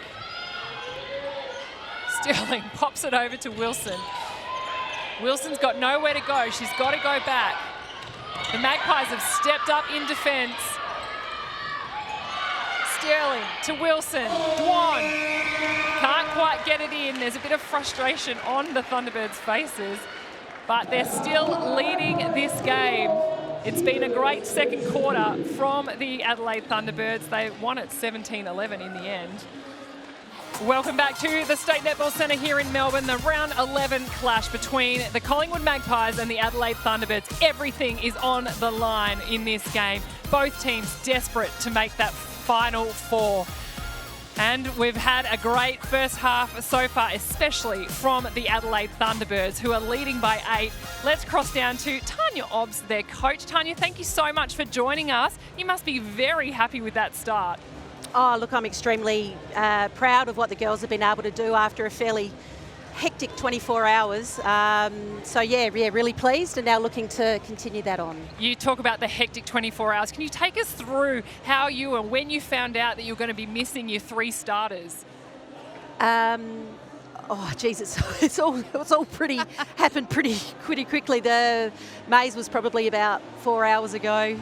Sterling pops it over to Wilson. Wilson's got nowhere to go. She's got to go back. The Magpies have stepped up in defence. Sterling to Wilson. Dwan can't quite get it in. There's a bit of frustration on the Thunderbirds' faces, but they're still leading this game. It's been a great second quarter from the Adelaide Thunderbirds. They won it 17-11 in the end. Welcome back to the State Netball Centre here in Melbourne. The round 11 clash between the Collingwood Magpies and the Adelaide Thunderbirds. Everything is on the line in this game. Both teams desperate to make that final 4. And we've had a great first half so far, especially from the Adelaide Thunderbirds, who are leading by 8. Let's cross down to Tanya Obbs, their coach. Tanya, thank you so much for joining us. You must be very happy with that start. Oh, look, I'm extremely proud of what the girls have been able to do after a fairly hectic 24 hours. Really pleased, and now looking to continue that on. You talk about the hectic 24 hours. Can you take us through how you and when you found out that you're going to be missing your 3 starters? It's all pretty happened pretty quickly. The Maze was probably about 4 hours ago.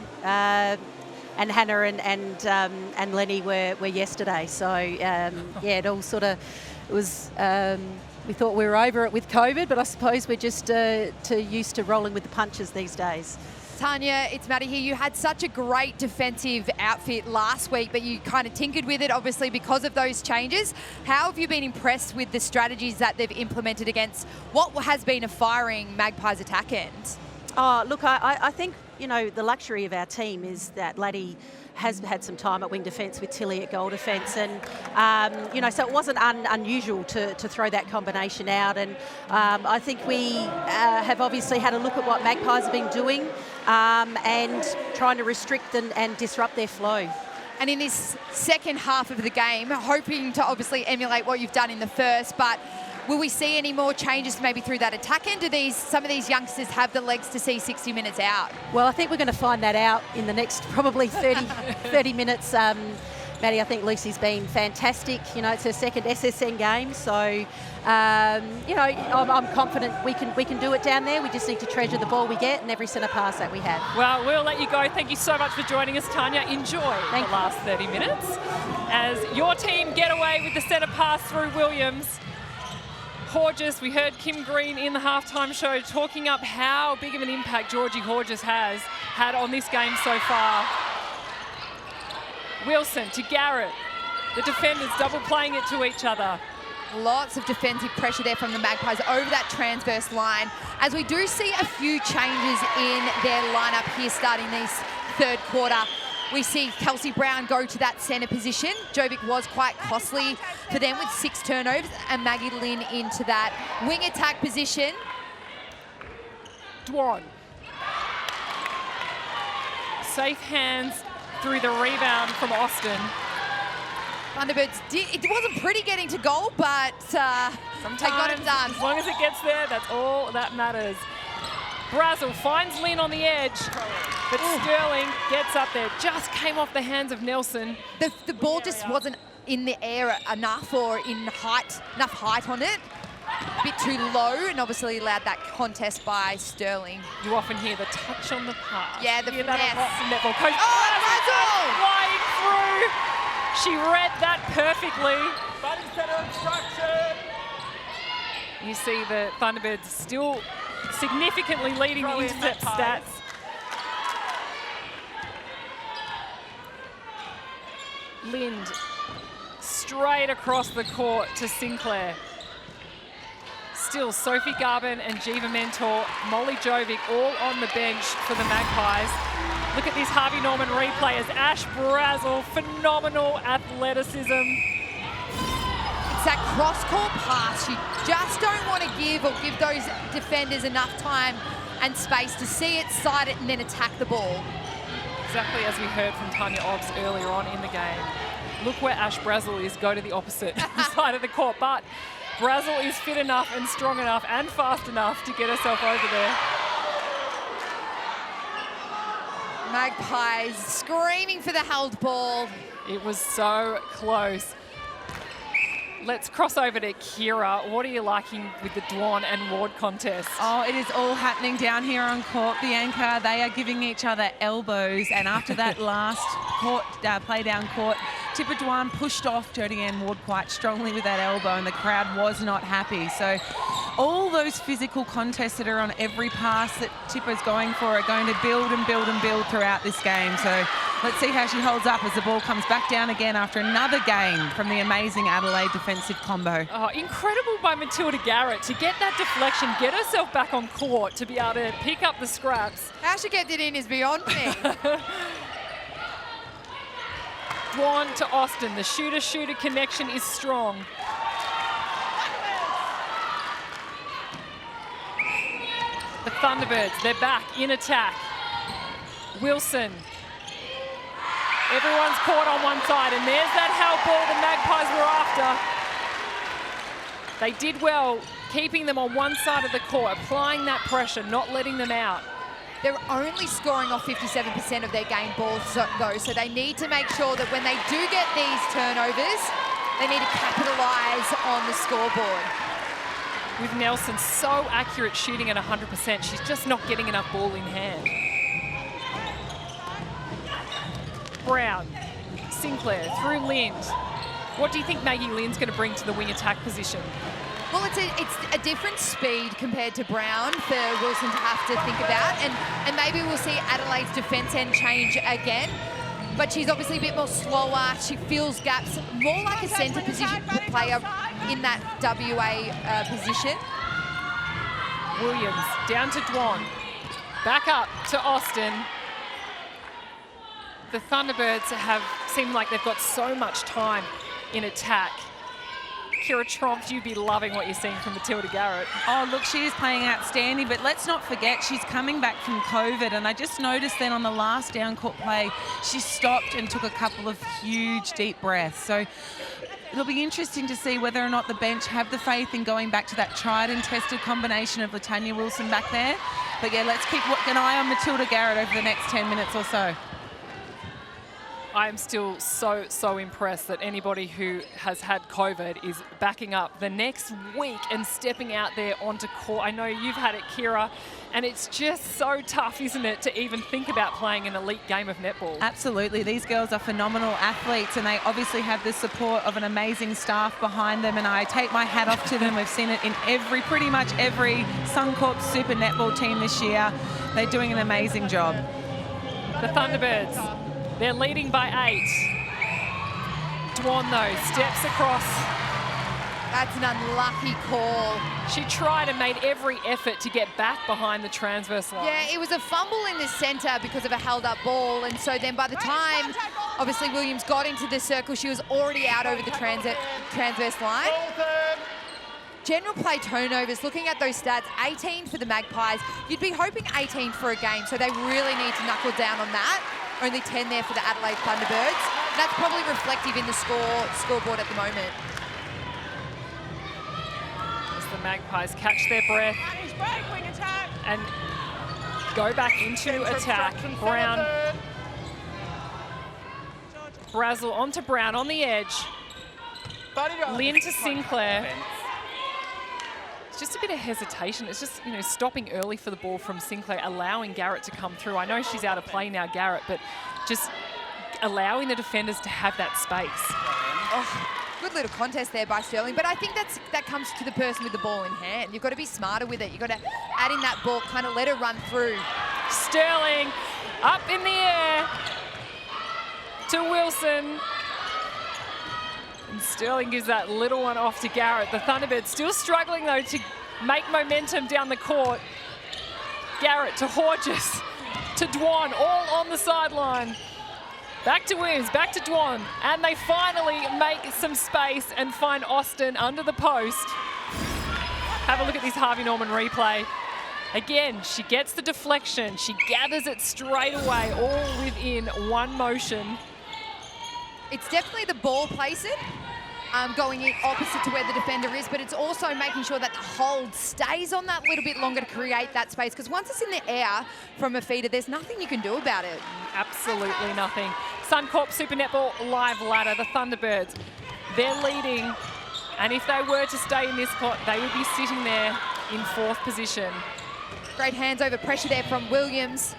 Hannah and Lenny were yesterday. So it all sort of was. We thought we were over it with COVID, but I suppose we're just too used to rolling with the punches these days. Tanya, it's Maddie here. You had such a great defensive outfit last week, but you kind of tinkered with it, obviously, because of those changes. How have you been impressed with the strategies that they've implemented against what has been a firing Magpies attack end? Oh, look, I think, the luxury of our team is that Laddie has had some time at wing defence with Tilly at goal defence, and so it wasn't unusual to throw that combination out. And I think we have obviously had a look at what Magpies have been doing and trying to restrict and disrupt their flow. And in this second half of the game, hoping to obviously emulate what you've done in the first, but will we see any more changes maybe through that attack end? Do some of these youngsters have the legs to see 60 minutes out? Well, I think we're going to find that out in the next probably 30 minutes. Maddie, I think Lucy's been fantastic. It's her second SSN game, so I'm confident we can do it down there. We just need to treasure the ball we get and every centre pass that we have. Well, we'll let you go. Thank you so much for joining us, Tanya. Enjoy the last 30 minutes as your team get away with the centre pass through Williams. Horges, we heard Kim Green in the halftime show talking up how big of an impact Georgie Horges has had on this game so far. Wilson to Garrett. The defenders double playing it to each other. Lots of defensive pressure there from the Magpies over that transverse line, as we do see a few changes in their lineup here starting this third quarter. We see Kelsey Brown go to that centre position. Jovic was quite costly for them with 6 turnovers, and Maggie Lynn into that wing attack position. Dwan. Safe hands through the rebound from Austin. Thunderbirds, it wasn't pretty getting to goal, but they got it done. As long as it gets there, that's all that matters. Brazel finds Lynn on the edge, but Sterling gets up there. Just came off the hands of Nelson. The ball just wasn't in the air enough, or enough height on it. A bit too low, and obviously allowed that contest by Sterling. You often hear the touch on the pass. Yeah, the finesse. Netball coach. Brazel! Flying through. She read that perfectly. But instead of instruction. You see the Thunderbirds still significantly leading the intercept stats. Lind straight across the court to Sinclair. Still Sophie Garvin and Jiva Mentor, Molly Jovic all on the bench for the Magpies. Look at this Harvey Norman replay as Ash Brazel, phenomenal athleticism. It's that cross-court pass. You just don't want to give those defenders enough time and space to see it, side it, and then attack the ball. Exactly as we heard from Tanya Obbs earlier on in the game. Look where Ash Brazel is, go to the opposite side of the court. But Brazel is fit enough and strong enough and fast enough to get herself over there. Magpies screaming for the held ball. It was so close. Let's cross over to Kira. What are you liking with the Dwan and Ward contest? Oh, it is all happening down here on court, Bianca. They are giving each other elbows, and after that last play down court, Tipper Dwan pushed off Jodie Ann Ward quite strongly with that elbow, and the crowd was not happy. So all those physical contests that are on every pass that Tipper's going for are going to build and build and build throughout this game. So let's see how she holds up as the ball comes back down again after another game from the amazing Adelaide defensive combo. Oh, incredible by Matilda Garrett to get that deflection, get herself back on court to be able to pick up the scraps. How she kept it in is beyond me. Dwan to Austin. The shooter-shooter connection is strong. The Thunderbirds, they're back in attack. Wilson. Everyone's caught on one side, and there's that help ball the Magpies were after. They did well keeping them on one side of the court, applying that pressure, not letting them out. They're only scoring off 57% of their game balls, though, so they need to make sure that when they do get these turnovers, they need to capitalise on the scoreboard. With Nelson so accurate shooting at 100%, she's just not getting enough ball in hand. Brown, Sinclair through Lind. What do you think Maggie Lynn's going to bring to the wing attack position? Well, it's a different speed compared to Brown for Wilson to have to think about, and maybe we'll see Adelaide's defence end change again. But she's obviously a bit more slower. She fills gaps, more like a centre position player in that WA position. Williams down to Dwan, back up to Austin. The Thunderbirds have seemed like they've got so much time in attack. Kira Tromp, you'd be loving what you're seeing from Matilda Garrett. Oh, look, she is playing outstanding, but let's not forget she's coming back from COVID, and I just noticed then on the last down court play, she stopped and took a couple of huge deep breaths. So it'll be interesting to see whether or not the bench have the faith in going back to that tried and tested combination of Latanya Wilson back there. But yeah, let's keep an eye on Matilda Garrett over the next 10 minutes or so. I'm still so impressed that anybody who has had COVID is backing up the next week and stepping out there onto court. I know you've had it, Kira, and it's just so tough, isn't it, to even think about playing an elite game of netball. Absolutely. These girls are phenomenal athletes, and they obviously have the support of an amazing staff behind them, and I take my hat off to them. We've seen it in pretty much every Suncorp Super Netball team this year. They're doing an amazing job. The Thunderbirds, they're leading by 8. Dwan, though, steps across. That's an unlucky call. She tried and made every effort to get back behind the transverse line. Yeah, it was a fumble in the centre because of a held-up ball, and so then by the time, obviously, Williams got into the circle, she was already out over the transverse line. General play turnovers, looking at those stats, 18 for the Magpies. You'd be hoping 18 for a game, so they really need to knuckle down on that. Only 10 there for the Adelaide Thunderbirds. That's probably reflective in the scoreboard at the moment. As the Magpies catch their breath and go back into attack. Brown, Brazel onto Brown on the edge. Lynn to Sinclair. Just a bit of hesitation. It's just, stopping early for the ball from Sinclair, allowing Garrett to come through. I know she's out of play now, Garrett, but just allowing the defenders to have that space. Oh, good little contest there by Sterling, but I think that comes to the person with the ball in hand. You've got to be smarter with it. You've got to add in that ball, kind of let her run through. Sterling up in the air to Wilson. And Sterling gives that little one off to Garrett. The Thunderbirds still struggling, though, to make momentum down the court. Garrett to Horges, to Dwan, all on the sideline. Back to Williams, back to Dwan. And they finally make some space and find Austin under the post. Have a look at this Harvey Norman replay. Again, she gets the deflection. She gathers it straight away, all within one motion. It's definitely the ball placing, going in opposite to where the defender is, but it's also making sure that the hold stays on that little bit longer to create that space, because once it's in the air from a feeder, there's nothing you can do about it. Absolutely nothing. Suncorp Super Netball live ladder, the Thunderbirds, they're leading, and if they were to stay in this pot, they would be sitting there in 4th position. Great hands over pressure there from Williams,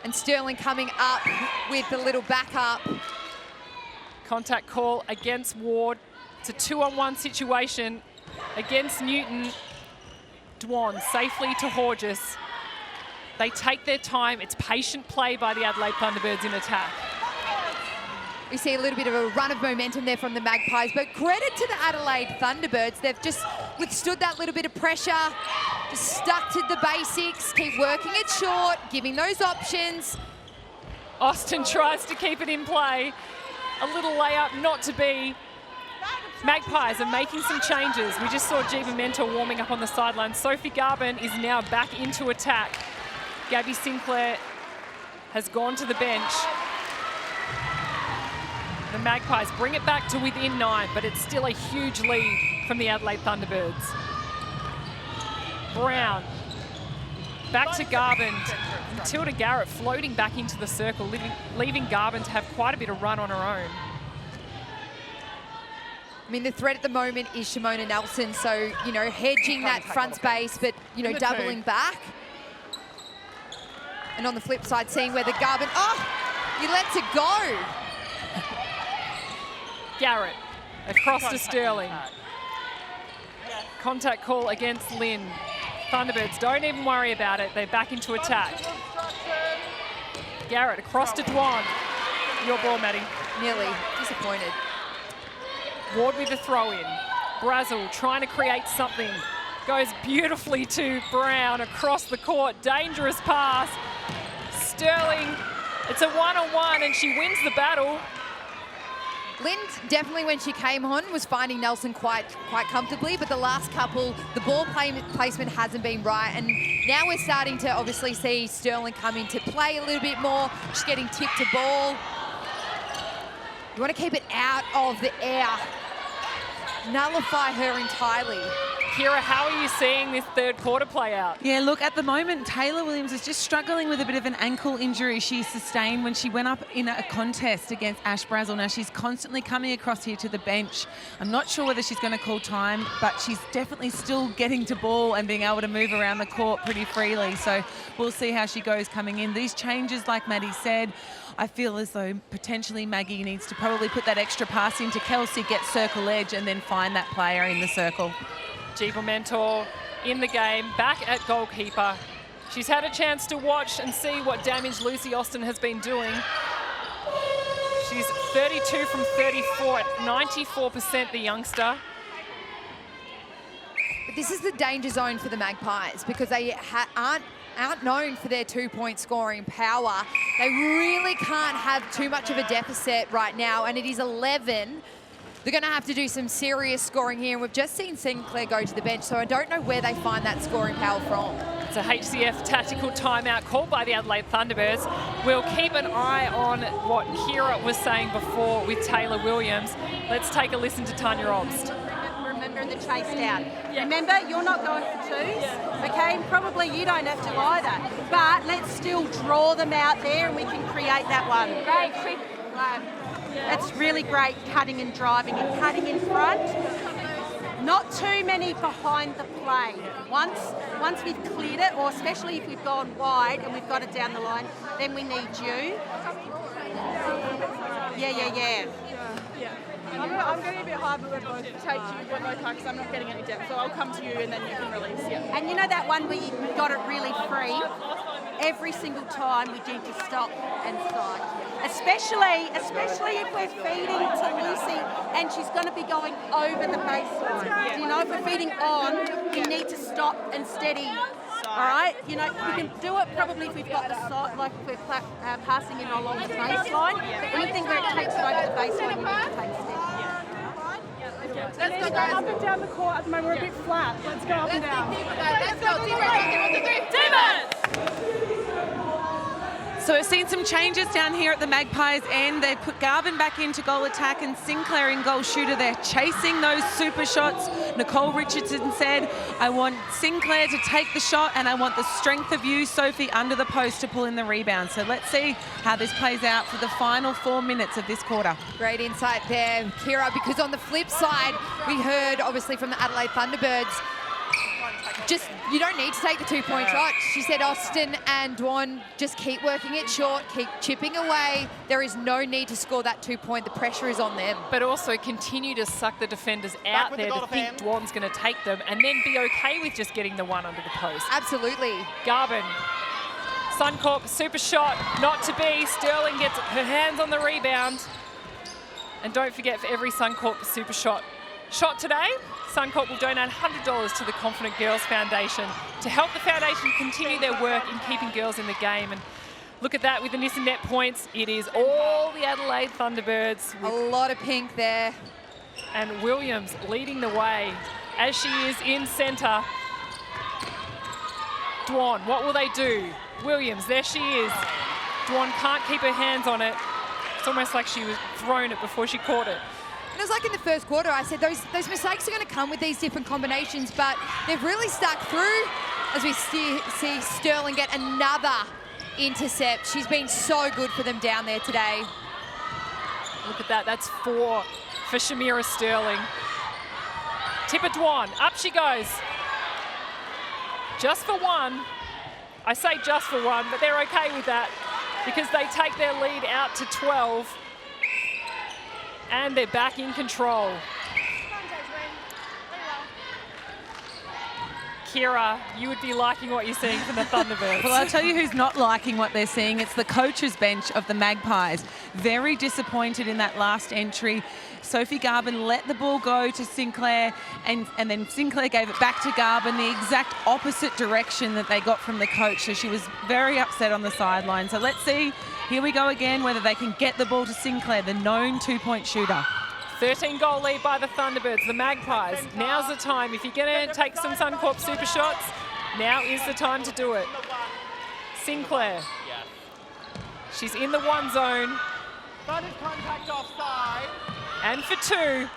and Sterling coming up with the little backup. Contact call against Ward. It's a 2-on-1 situation against Newton. Dwan safely to Horges. They take their time. It's patient play by the Adelaide Thunderbirds in attack. We see a little bit of a run of momentum there from the Magpies, but credit to the Adelaide Thunderbirds. They've just withstood that little bit of pressure, just stuck to the basics, keep working it short, giving those options. Austin tries to keep it in play. A little layup, not to be. Magpies are making some changes. We just saw Jiva Mentor warming up on the sideline. Sophie Garvin is now back into attack. Gabby Sinclair has gone to the bench. The Magpies bring it back to within 9, but it's still a huge lead from the Adelaide Thunderbirds. Brown, back to Garvin. Matilda Garrett floating back into the circle, leaving Garvin to have quite a bit of run on her own. I mean, the threat at the moment is Shimona Nelson, so, hedging that front space, but, doubling back. And on the flip side, seeing where the Garvin, He lets it go. Garrett across to Sterling. Contact call against Lynn. Thunderbirds don't even worry about it. They're back into attack. Garrett across to Dwan. Your ball, Maddie. Nearly. Disappointed. Ward with the throw in. Brazel trying to create something. Goes beautifully to Brown across the court. Dangerous pass. Sterling, it's a one-on-one and she wins the battle. Lynn definitely, when she came on, was finding Nelson quite comfortably, but the last couple, the ball placement hasn't been right, and now we're starting to obviously see Sterling come into play a little bit more. She's getting tipped to ball. You want to keep it out of the air. Nullify her entirely. Kira, how are you seeing this third quarter play out? Yeah, look, at the moment, Taylor Williams is just struggling with a bit of an ankle injury she sustained when she went up in a contest against Ash Brazel. Now, she's constantly coming across here to the bench. I'm not sure whether she's going to call time, but she's definitely still getting to ball and being able to move around the court pretty freely. So we'll see how she goes coming in. These changes, like Maddie said, I feel as though potentially Maggie needs to probably put that extra pass into Kelsey, get circle edge, and then find that player in the circle. Jeepa Mentor in the game, back at goalkeeper. She's had a chance to watch and see what damage Lucy Austin has been doing. She's 32 from 34 at 94%, the youngster. But this is the danger zone for the Magpies because they aren't known for their two-point scoring power. They really can't have too much of a deficit right now, and it is 11. They're going to have to do some serious scoring here, and we've just seen Sinclair go to the bench, so I don't know where they find that scoring power from. It's a HCF tactical timeout called by the Adelaide Thunderbirds. We'll keep an eye on what Kira was saying before with Taylor Williams. Let's take a listen to Tanya Obst. Remember the chase down. Remember, you're not going for twos, okay? Probably you don't have to either. But let's still draw them out there and we can create that one. Great, quick. It's really great cutting and driving and cutting in front. Not too many behind the play. Once we've cleared it, or especially if we've gone wide and we've got it down the line, then we need you. Yeah. I'm getting a bit hard, but we're both take you, we're both hard because I'm not getting any depth. So I'll come to you and then you can release. Yeah. And you know that one where you got it really free? Every single time we need to stop and side. Especially if we're feeding to Lucy and she's going to be going over the baseline. You know, if we're feeding on, we need to stop and steady. All right, you know, we can do it probably if we've got the side, like if we're passing in along the baseline. But anything where it takes it over the baseline, we need to take steady. Let's go up and down the court at the moment. We're a bit flat. Let's go up and down. Let's go, Demons! So we've seen some changes down here at the Magpies end. They've put Garvin back into goal attack and Sinclair in goal shooter. They're chasing those super shots. Nicole Richardson said, I want Sinclair to take the shot and I want the strength of you, Sophie, under the post to pull in the rebound. So let's see how this plays out for the final 4 minutes of this quarter. Great insight there, Kira, because on the flip side, we heard obviously from the Adelaide Thunderbirds, just, you don't need to take the two-point shot. She said Austin and Dwan just keep working it short, keep chipping away. There is no need to score that 2-point. The pressure is on them. But also continue to suck the defenders out there to think Dwan's going to take them and then be okay with just getting the one under the post. Absolutely. Garvin. Suncorp, super shot, not to be. Sterling gets her hands on the rebound. And don't forget, for every Suncorp super shot today, Suncorp will donate $100 to the Confident Girls Foundation to help the foundation continue their work in keeping girls in the game. And look at that with the Nissan net points. It is all the Adelaide Thunderbirds. A lot of pink there. And Williams leading the way as she is in centre. Dwan, what will they do? Williams, there she is. Dwan can't keep her hands on it. It's almost like she was thrown it before she caught it. And it was like in the first quarter, I said those mistakes are going to come with these different combinations, but they've really stuck through as we see Sterling get another intercept. She's been so good for them down there today. Look at that. That's 4 for Shamira Sterling. Tipper Dwan. Up she goes. Just for one. I say just for one, but they're okay with that. because they take their lead out to 12 and they're back in control. Kira, you would be liking what you're seeing from the Thunderbirds. Well, I'll tell you who's not liking what they're seeing. It's the coach's bench of the Magpies. Very disappointed in that last entry. Sophie Garvin let the ball go to Sinclair, and then Sinclair gave it back to Garvin, the exact opposite direction that they got from the coach. So she was very upset on the sideline. So let's see, here we go again, whether they can get the ball to Sinclair, the known two-point shooter. 13-goal lead by the Thunderbirds, the Magpies. Now's the time. If you're going to take some Suncorp super shots, now is the time to do it. Sinclair. She's in the one zone. That is contact offside. And for two.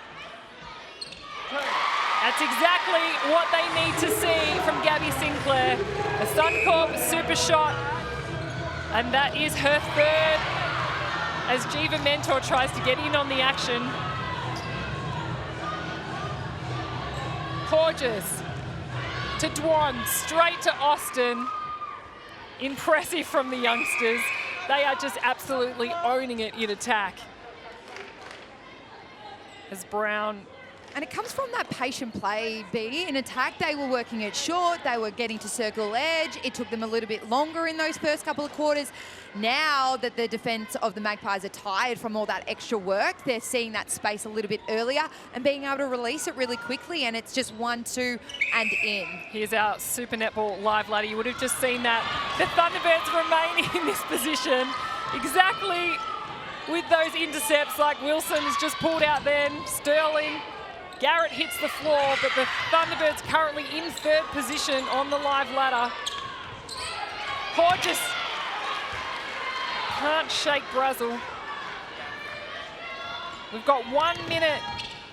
That's exactly what they need to see from Gabby Sinclair. A Suncorp super shot. And that is her third as Jiva Mentor tries to get in on the action. Gorgeous to Dwan, straight to Austin. Impressive from the youngsters. They are just absolutely owning it in attack. As Brown. And it comes from that patient play, B. In attack, they were working it short. They were getting to circle edge. It took them a little bit longer in those first couple of quarters. Now that the defence of the Magpies are tired from all that extra work, they're seeing that space a little bit earlier and being able to release it really quickly, and it's just 1-2 and in. Here's our Super Netball live ladder. You would have just seen that. The Thunderbirds remain in this position exactly with those intercepts, like Wilson's just pulled out then. Sterling, Garrett hits the floor, but the Thunderbirds currently in third position on the live ladder. Gorgeous. Can't shake Brazel. We've got 1 minute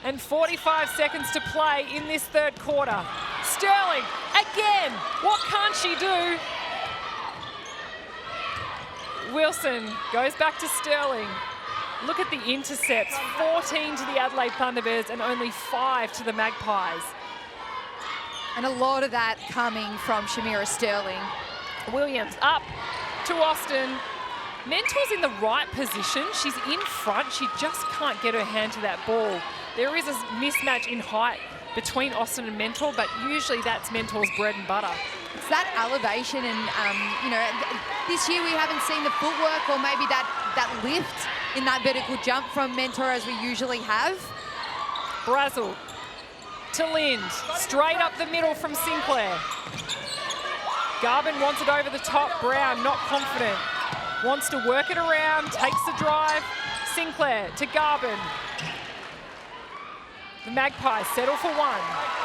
and 45 seconds to play in this third quarter. Sterling, again, what can't she do? Wilson goes back to Sterling. Look at the intercepts, 14 to the Adelaide Thunderbirds and only 5 to the Magpies. And a lot of that coming from Shamira Sterling. Williams up to Austin. Mentor's in the right position. She's in front. She just can't get her hand to that ball. There is a mismatch in height between Austin and Mentor, but usually that's Mentor's bread and butter. It's that elevation, and this year we haven't seen the footwork or maybe that lift in that vertical jump from Mentor as we usually have. Brazel to Lind, straight up the middle from Sinclair. Garvin wants it over the top. Brown not confident. Wants to work it around, takes the drive. Sinclair to Garvin. The Magpies settle for one.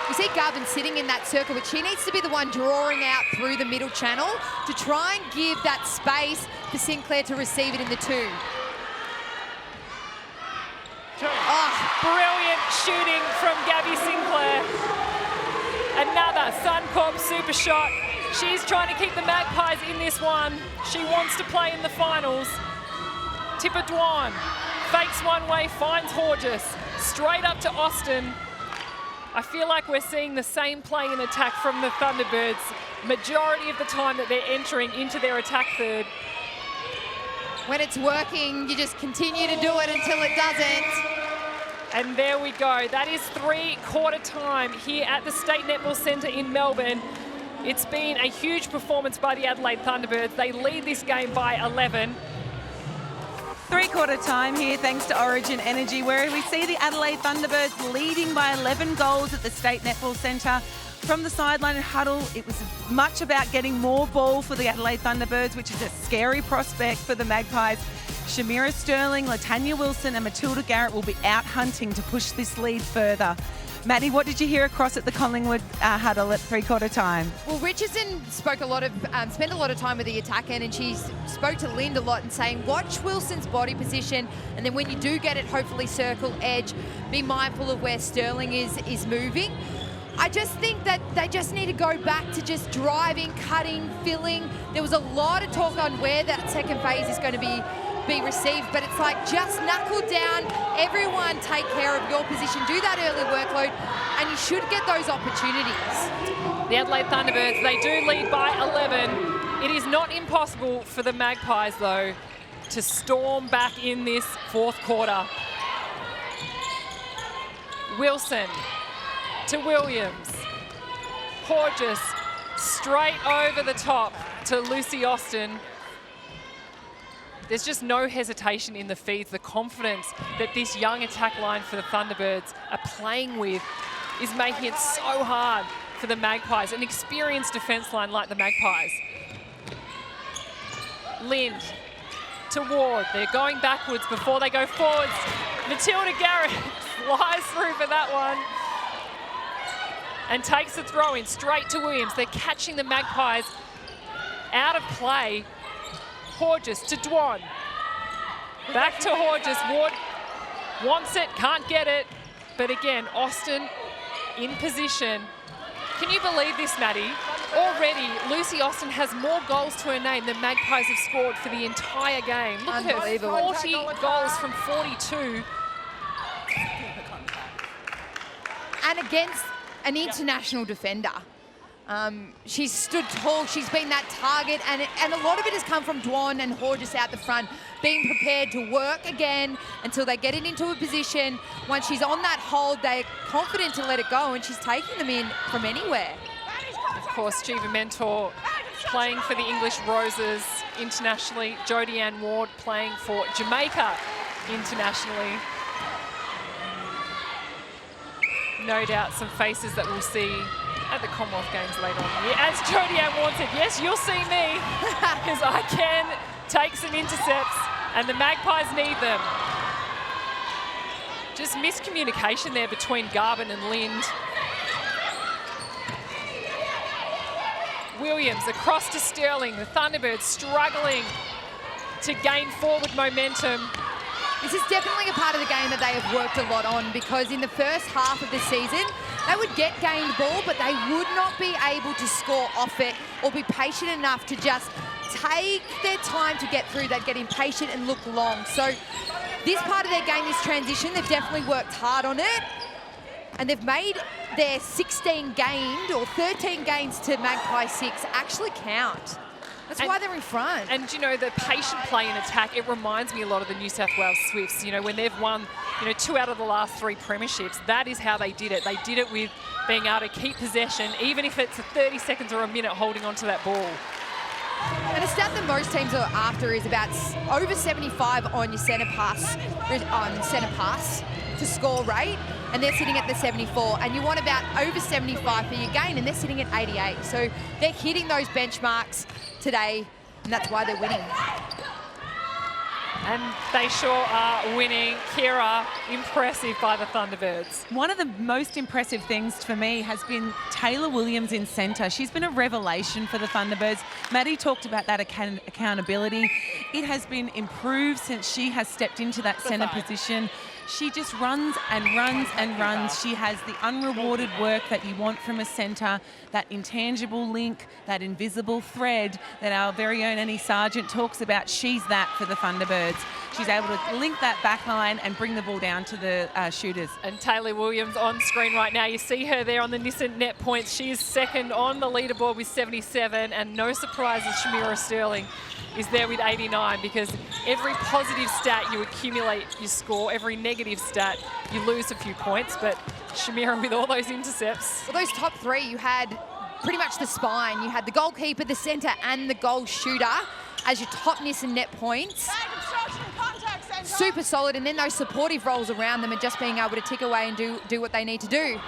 You see Garvin sitting in that circle, but she needs to be the one drawing out through the middle channel to try and give that space for Sinclair to receive it in the two. Oh, brilliant shooting from Gabby Sinclair. Another Suncorp super shot. She's trying to keep the Magpies in this one. She wants to play in the finals. Tipper Dwan fakes one way, finds Horges. Straight up to Austin. I feel like we're seeing the same play in attack from the Thunderbirds majority of the time that they're entering into their attack third. When it's working, you just continue to do it until it doesn't. And there we go. That is three-quarter time here at the State Netball Centre in Melbourne. It's been a huge performance by the Adelaide Thunderbirds. They lead this game by 11. Three-quarter time here, thanks to Origin Energy, where we see the Adelaide Thunderbirds leading by 11 goals at the State Netball Centre. From the sideline and huddle, it was much about getting more ball for the Adelaide Thunderbirds, which is a scary prospect for the Magpies. Shamira Sterling, Latanya Wilson and Matilda Garrett will be out hunting to push this lead further. Maddie, what did you hear across at the Collingwood huddle at three-quarter time? Well, Richardson spent a lot of time with the attack end, and she spoke to Lind a lot and saying, watch Wilson's body position, and then when you do get it, hopefully circle edge, be mindful of where Sterling is moving. I just think that they just need to go back to just driving, cutting, filling. There was a lot of talk on where that second phase is going to be received, but it's like just knuckle down, everyone take care of your position, do that early workload, and you should get those opportunities. The Adelaide Thunderbirds, they do lead by 11. It is not impossible for the Magpies, though, to storm back in this fourth quarter. Wilson to Williams. Horges straight over the top to Lucy Austin. There's just no hesitation in the feeds. The confidence that this young attack line for the Thunderbirds are playing with is making it so hard for the Magpies, an experienced defence line like the Magpies. Lind to Ward. They're going backwards before they go forwards. Matilda Garrett flies through for that one and takes the throw in straight to Williams. They're catching the Magpies out of play. Horges to Dwan. Back to Horges. Ward wants it, can't get it. But again, Austin in position. Can you believe this, Maddie? Already, Lucy Austin has more goals to her name than Magpies have scored for the entire game. Look at her, 40 goals from 42. And against an international defender. She's stood tall, she's been that target, and a lot of it has come from Dwan and Horges out the front, being prepared to work again until they get it into a position. Once she's on that hold, they're confident to let it go, and she's taking them in from anywhere. Of course, Jiva Mentor playing for the English Roses internationally. Jodie Ann Ward playing for Jamaica internationally. No doubt some faces that we'll see at the Commonwealth Games later on. As Jodie Ann Ward said, yes, you'll see me, because I can take some intercepts, and the Magpies need them. Just miscommunication there between Garvin and Lind. Williams across to Sterling. The Thunderbirds struggling to gain forward momentum. This is definitely a part of the game that they have worked a lot on, because in the first half of the season, they would get gained ball, but they would not be able to score off it or be patient enough to just take their time to get through that, get impatient and look long. So this part of their game, this transition, they've definitely worked hard on it. And they've made their 16 gained or 13 gains to Magpie 6 actually count. That's why they're in front. And, you know, the patient play in attack, it reminds me a lot of the New South Wales Swifts. You know, when they've won, 2 out of the last 3 premierships, that is how they did it. They did it with being able to keep possession, even if it's 30 seconds or a minute holding onto that ball. And a stat that most teams are after is about over 75 on your centre pass to score rate, and they're sitting at the 74. And you want about over 75 for your gain, and they're sitting at 88. So they're hitting those benchmarks today, and that's why they're winning. And they sure are winning. Kira, impressive by the Thunderbirds. One of the most impressive things for me has been Taylor Williams in centre. She's been a revelation for the Thunderbirds. Maddie talked about that accountability. It has been improved since she has stepped into that centre position. She just runs and runs and runs. She has the unrewarded work that you want from a centre, that intangible link, that invisible thread that our very own Annie Sargent talks about. She's that for the Thunderbirds. She's able to link that back line and bring the ball down to the shooters. And Taylor Williams on screen right now. You see her there on the Nissan net points. She is second on the leaderboard with 77, and no surprises, Shamira Sterling is there with 89, because every positive stat you accumulate, you score. Every negative stat, you lose a few points. But Shamira with all those intercepts. Well, those top 3, you had pretty much the spine. You had the goalkeeper, the centre, and the goal shooter as your top Nissan net points. Super solid, and then those supportive roles around them and just being able to tick away and do what they need to do.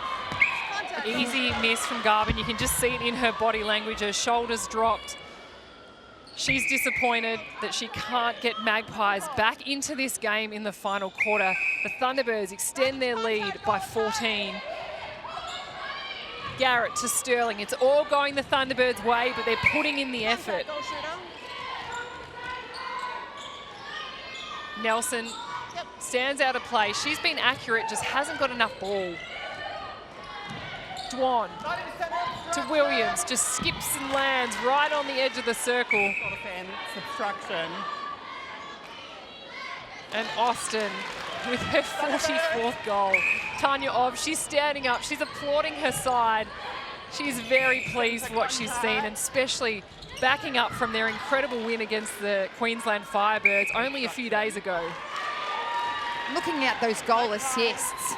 Easy miss from Garvin. You can just see it in her body language. Her shoulders dropped. She's disappointed that she can't get Magpies back into this game in the final quarter. The Thunderbirds extend their lead by 14. Garrett to Sterling. It's all going the Thunderbirds' way, but they're putting in the effort. Nelson stands out of play. She's been accurate, just hasn't got enough ball. Dwan to Williams, just skips and lands right on the edge of the circle. Obstruction. And Austin with her 44th goal. Tanya Obb, she's standing up, she's applauding her side. She's very pleased with what she's seen, and especially backing up from their incredible win against the Queensland Firebirds only a few days ago. Looking at those goal assists,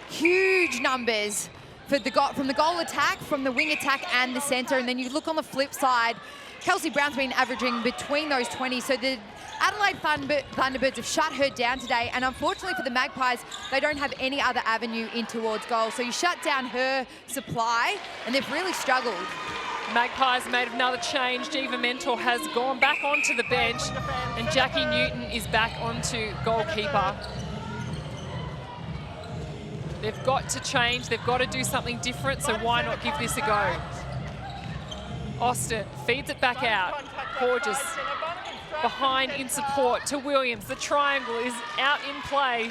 huge numbers for from the goal attack, from the wing attack and the centre. And then you look on the flip side, Kelsey Brown's been averaging between those 20. So the Adelaide Thunderbirds have shut her down today. And unfortunately for the Magpies, they don't have any other avenue in towards goal. So you shut down her supply and they've really struggled. Magpies made another change. Jiva Mentor has gone back onto the bench and Jackie Newton is back onto goalkeeper. They've got to change, they've got to do something different, so why not give this a go? Austin feeds it back out. Gorgeous. Behind in support to Williams. The triangle is out in play.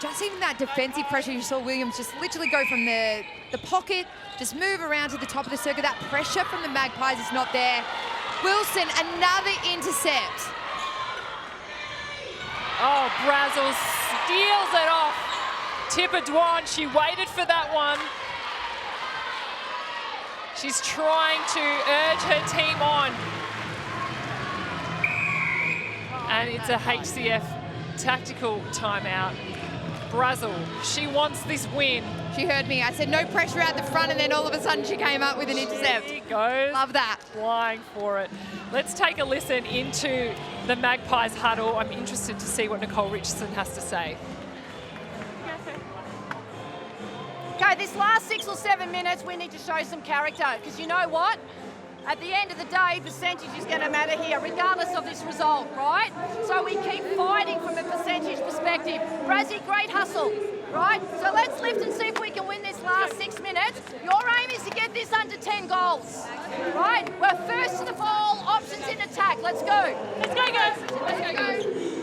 Just even that defensive pressure, you saw Williams just literally go from the pocket, just move around to the top of the circle. That pressure from the Magpies is not there. Wilson, another intercept. Oh, Brazel steals it off. Tipper Dwan, she waited for that one. She's trying to urge her team on. And it's a HCF tactical timeout. Brazel, she wants this win. She heard me. I said no pressure out the front, and then all of a sudden she came up with an intercept. She goes. Love that. Flying for it. Let's take a listen into the Magpies huddle. I'm interested to see what Nicole Richardson has to say. Okay, this last 6 or 7 minutes, we need to show some character, because you know what? At the end of the day, percentage is going to matter here, regardless of this result, right? So we keep fighting from a percentage perspective. Brazzy, great hustle, right? So let's lift and see if we can win this last 6 minutes. Your aim is to get this under 10 goals, right? We're first to the ball, options in attack. Let's go. Let's go, guys. Let's go.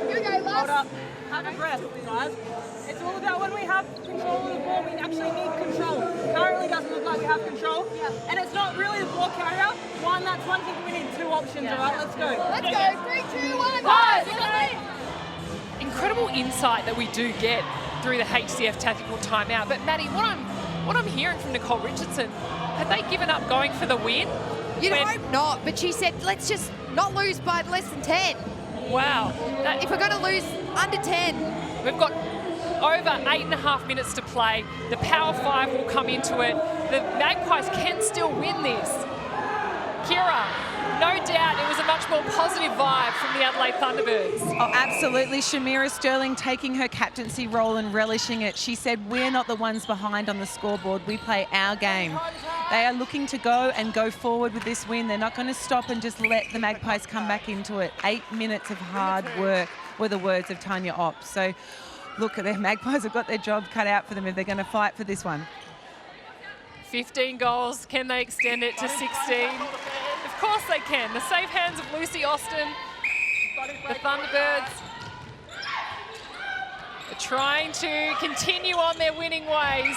Here we go, lads. Hold up. Have a breath, guys. It's all about when we have control of the ball, we actually need control. Currently doesn't look like we have control. Yeah. And it's not really the ball carrier. That's one thing we need 2 options, all right? Let's go. Let's go. 3, 2, 1. Pause. Incredible insight that we do get through the HCF tactical timeout. But Maddie, what I'm hearing from Nicole Richardson, have they given up going for the win? You'd hope not, but she said, let's just not lose by less than 10. Wow. If we're going to lose under 10. We've got over 8.5 minutes to play. The Power 5 will come into it. The Magpies can still win this. Kira, no doubt it was a much more positive vibe from the Adelaide Thunderbirds. Oh, absolutely. Shamira Sterling taking her captaincy role and relishing it. She said, we're not the ones behind on the scoreboard. We play our game. They are looking to go forward with this win. They're not going to stop and just let the Magpies come back into it. 8 minutes of hard work were the words of Tanya Opp. So look, the Magpies have got their job cut out for them if they're going to fight for this one. 15 goals. Can they extend it to 16? Of course they can. The safe hands of Lucy Austin. The Thunderbirds are trying to continue on their winning ways.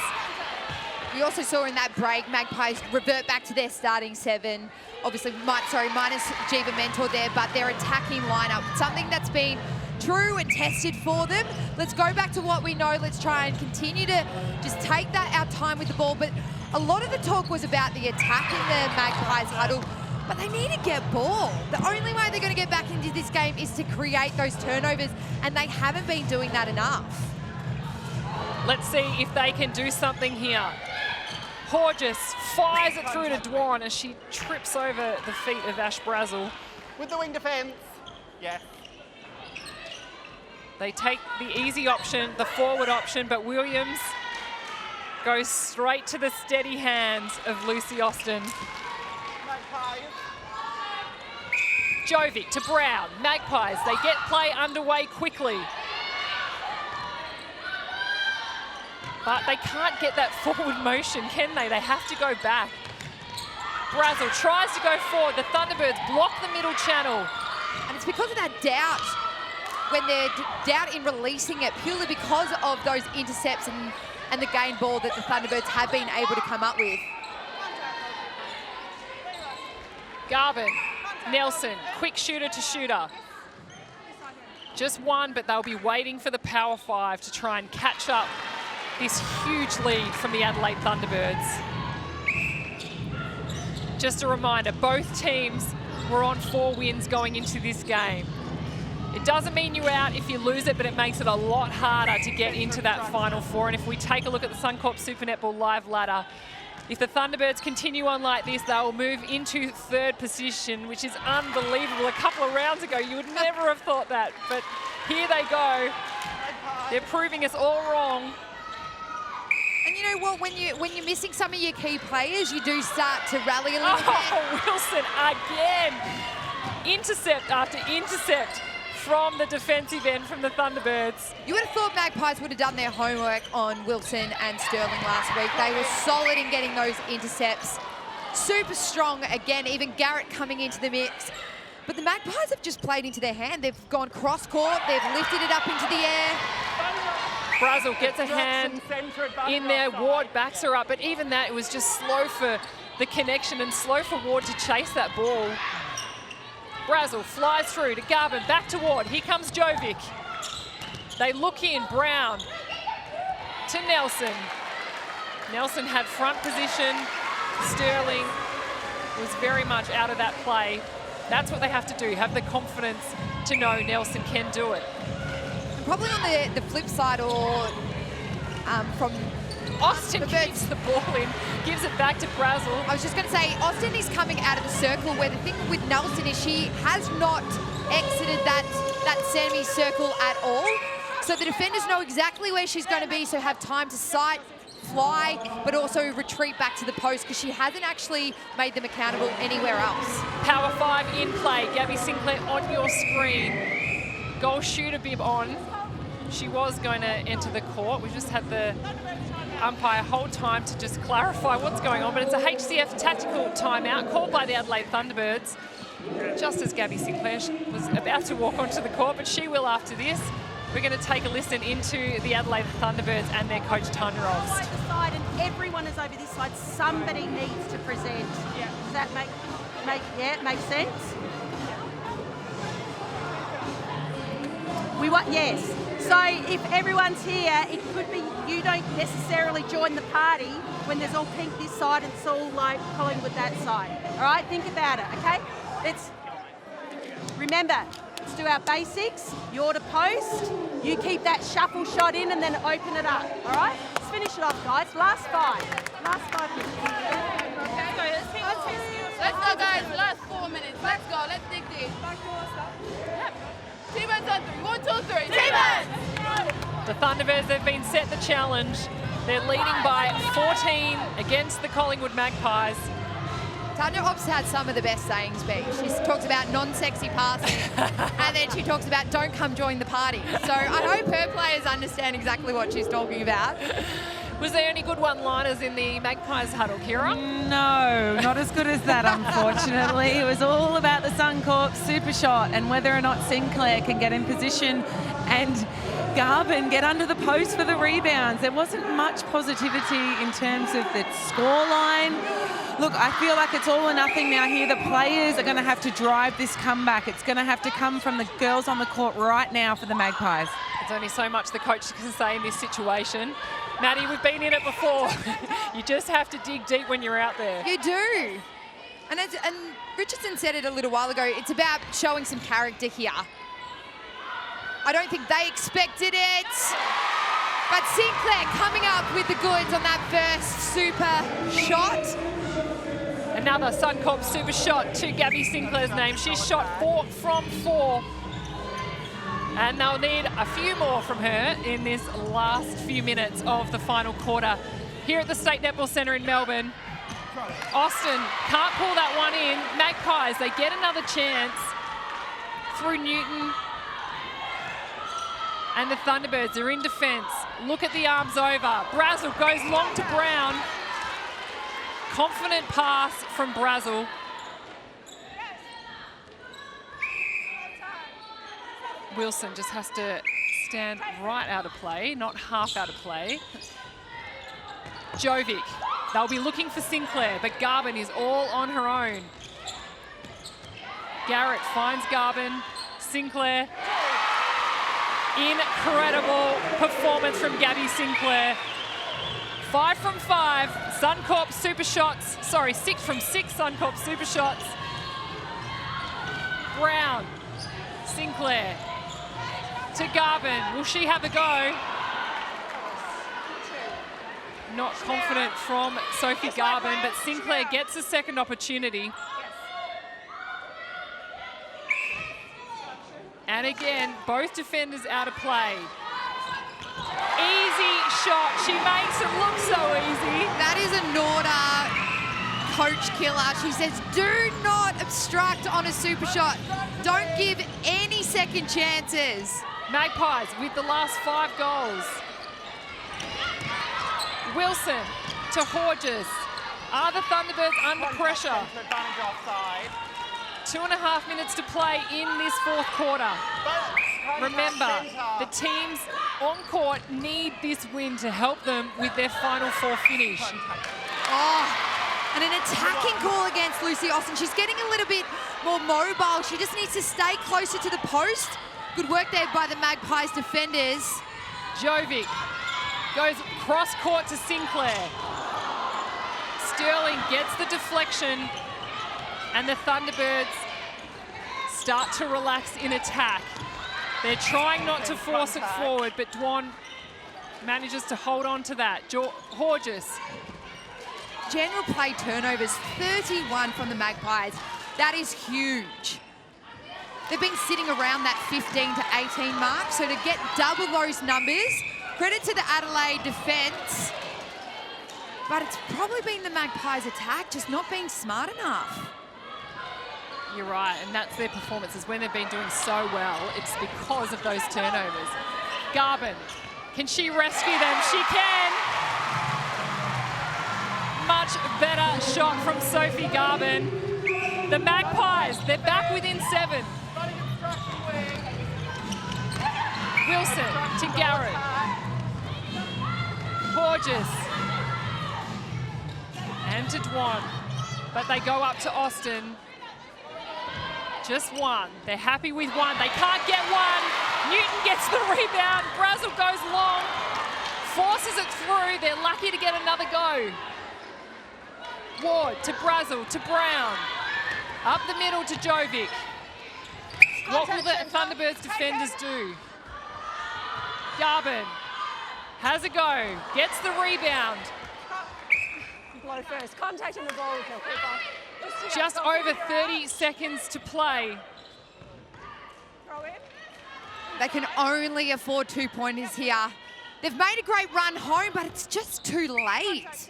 We also saw in that break, Magpies revert back to their starting 7. Obviously, minus Jiva Mentor there, but their attacking lineup, something that's been true and tested for them. Let's go back to what we know. Let's try and continue to just take our time with the ball. But a lot of the talk was about the attack in the Magpies huddle, but they need to get ball. The only way they're going to get back into this game is to create those turnovers, and they haven't been doing that enough. Let's see if they can do something here. Horges fires it through to Dwan as she trips over the feet of Ash Brazel. With the wing defence. Yes. They take the easy option, the forward option, but Williams goes straight to the steady hands of Lucy Austin. Jovic to Brown. Magpies, they get play underway quickly. But they can't get that forward motion, can they? They have to go back. Brazel tries to go forward. The Thunderbirds block the middle channel. And it's because of that doubt, when they're doubt in releasing it, purely because of those intercepts and the gain ball that the Thunderbirds have been able to come up with. Garvin, Nelson, quick shooter to shooter. Just one, but they'll be waiting for the Power 5 to try and catch up this huge lead from the Adelaide Thunderbirds. Just a reminder, both teams were on 4 wins going into this game. It doesn't mean you're out if you lose it, but it makes it a lot harder to get into that Final 4. And if we take a look at the Suncorp Super Netball live ladder, if the Thunderbirds continue on like this, they will move into 3rd position, which is unbelievable. A couple of rounds ago, you would never have thought that, but here they go. They're proving us all wrong. And you know what, when you're missing some of your key players, you do start to rally a little bit. Oh, Wilson again. Intercept after intercept from the defensive end from the Thunderbirds. You would have thought Magpies would have done their homework on Wilson and Sterling last week. They were solid in getting those intercepts. Super strong again, even Garrett coming into the mix. But the Magpies have just played into their hand. They've gone cross-court, they've lifted it up into the air. Brazel gets a hand in there. Ward backs her up, but even that, it was just slow for the connection and slow for Ward to chase that ball. Brazel flies through to Garvin, back to Ward. Here comes Jovic. They look in, Brown to Nelson. Nelson had front position. Sterling was very much out of that play. That's what they have to do, have the confidence to know Nelson can do it. Probably on the flip side, or from Austin keeps the ball in, gives it back to Brazel. I was just going to say, Austin is coming out of the circle, where the thing with Nelson is she has not exited that semi-circle at all. So the defenders know exactly where she's going to be, so have time to sight, fly, but also retreat back to the post, because she hasn't actually made them accountable anywhere else. Power 5 in play. Gabby Sinclair on your screen. Goal shooter bib on. She was going to enter the court. We just had the umpire hold time to just clarify what's going on, but it's a HCF tactical timeout called by the Adelaide Thunderbirds. Just as Gabby Sinclair was about to walk onto the court, but she will after this. We're going to take a listen into the Adelaide Thunderbirds and their coach, Tanya Rolfs. The side and everyone is over this side. Somebody needs to present. Yeah. Does that make sense? Yes. So if everyone's here, it could be you don't necessarily join the party when there's all pink this side and it's all like Collingwood that side. All right, think about it, okay? Remember, let's do our basics. You're to post, you keep that shuffle shot in and then open it up, all right? Let's finish it off, guys. Last 5 minutes. Let's go, guys. Last 4 minutes. Let's go. Let's dig deep. T-Birds on 3. 1, 2, 3. T-Birds! The Thunderbirds have been set the challenge. They're leading by 14 against the Collingwood Magpies. Tanya Rolfs had some of the best sayings, B. She talks about non-sexy passing, and then she talks about don't come join the party. So I hope her players understand exactly what she's talking about. Was there any good one-liners in the Magpies huddle, Kira? No, not as good as that, unfortunately. It was all about the Suncorp super shot and whether or not Sinclair can get in position and Garvin get under the post for the rebounds. There wasn't much positivity in terms of the scoreline. Look, I feel like it's all or nothing now here. The players are going to have to drive this comeback. It's going to have to come from the girls on the court right now for the Magpies. There's only so much the coach can say in this situation. Maddie, we've been in it before. You just have to dig deep when you're out there. You do. And Richardson said it a little while ago, it's about showing some character here. I don't think they expected it. But Sinclair coming up with the goods on that first super shot. Another Suncorp super shot to Gabby Sinclair's name. She's shot 4 from 4. And they'll need a few more from her in this last few minutes of the final quarter here at the State Netball Centre in Melbourne. Austin can't pull that one in. Magpies, they get another chance through Newton. And the Thunderbirds are in defence. Look at the arms over. Brazel goes long to Brown. Confident pass from Brazel. Wilson just has to stand right out of play, not half out of play. Jovic, they'll be looking for Sinclair, but Garvin is all on her own. Garrett finds Garvin. Sinclair Incredible performance from Gabby Sinclair. 5 from 5, Suncorp super shots. Sorry, 6 from 6 Suncorp super shots. Brown, Sinclair to Garvin. Will she have a go? Not confident from Sophie Garvin, but Sinclair gets a second opportunity. And again, both defenders out of play. Easy shot. She makes it look so easy. That is a Norda coach killer. She says, do not obstruct on a super shot. Don't give any second chances. Magpies with the last 5 goals. Wilson to Hodges. Are the Thunderbirds under pressure? Advantage offside. 2.5 minutes to play in this 4th quarter. Remember, the teams on court need this win to help them with their Final 4 finish. Oh, and an attacking call against Lucy Austin. She's getting a little bit more mobile. She just needs to stay closer to the post. Good work there by the Magpies defenders. Jovic goes cross court to Sinclair. Sterling gets the deflection, and the Thunderbirds start to relax in attack. They're trying not to force it forward, but Dwan manages to hold on to that. Hodges. General play turnovers, 31 from the Magpies. That is huge. They've been sitting around that 15 to 18 mark, so to get double those numbers, credit to the Adelaide defence. But it's probably been the Magpies' attack, just not being smart enough. You're right, and that's their performances. When they've been doing so well, it's because of those turnovers. Garvin, can she rescue them? She can. Much better shot from Sophie Garvin. The Magpies, they're back within 7. Wilson to Garrett. Hodges. And to Dwan. But they go up to Austin. Just 1. They're happy with 1. They can't get 1. Newton gets the rebound. Brazel goes long. Forces it through. They're lucky to get another go. Ward to Brazel to Brown. Up the middle to Jovic. What will the Thunderbirds defenders do? Garvin has a go. Gets the rebound. Blow first. Contact in the ball, goalkeeper. Just over 30 seconds to play. Throw in. They can only afford 2-pointers here. They've made a great run home, but it's just too late.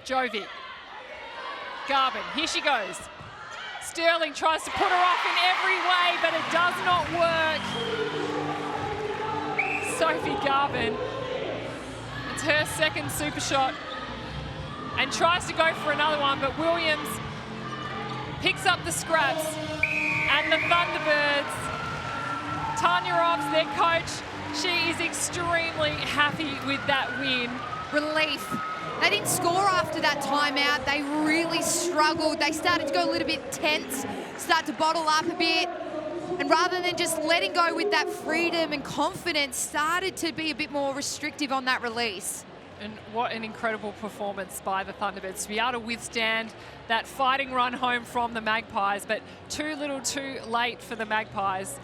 Jovic. Garvin, here she goes. Sterling tries to put her off in every way, but it does not work. Sophie Garvin, it's her second super shot, and tries to go for another one, but Williams picks up the scraps, and the Thunderbirds, Tanya Robs, their coach, she is extremely happy with that win. Relief. They didn't score after that timeout. They really struggled. They started to go a little bit tense, start to bottle up a bit, and rather than just letting go with that freedom and confidence, started to be a bit more restrictive on that release. And what an incredible performance by the Thunderbirds to be able to withstand that fighting run home from the Magpies, but too little too late for the Magpies.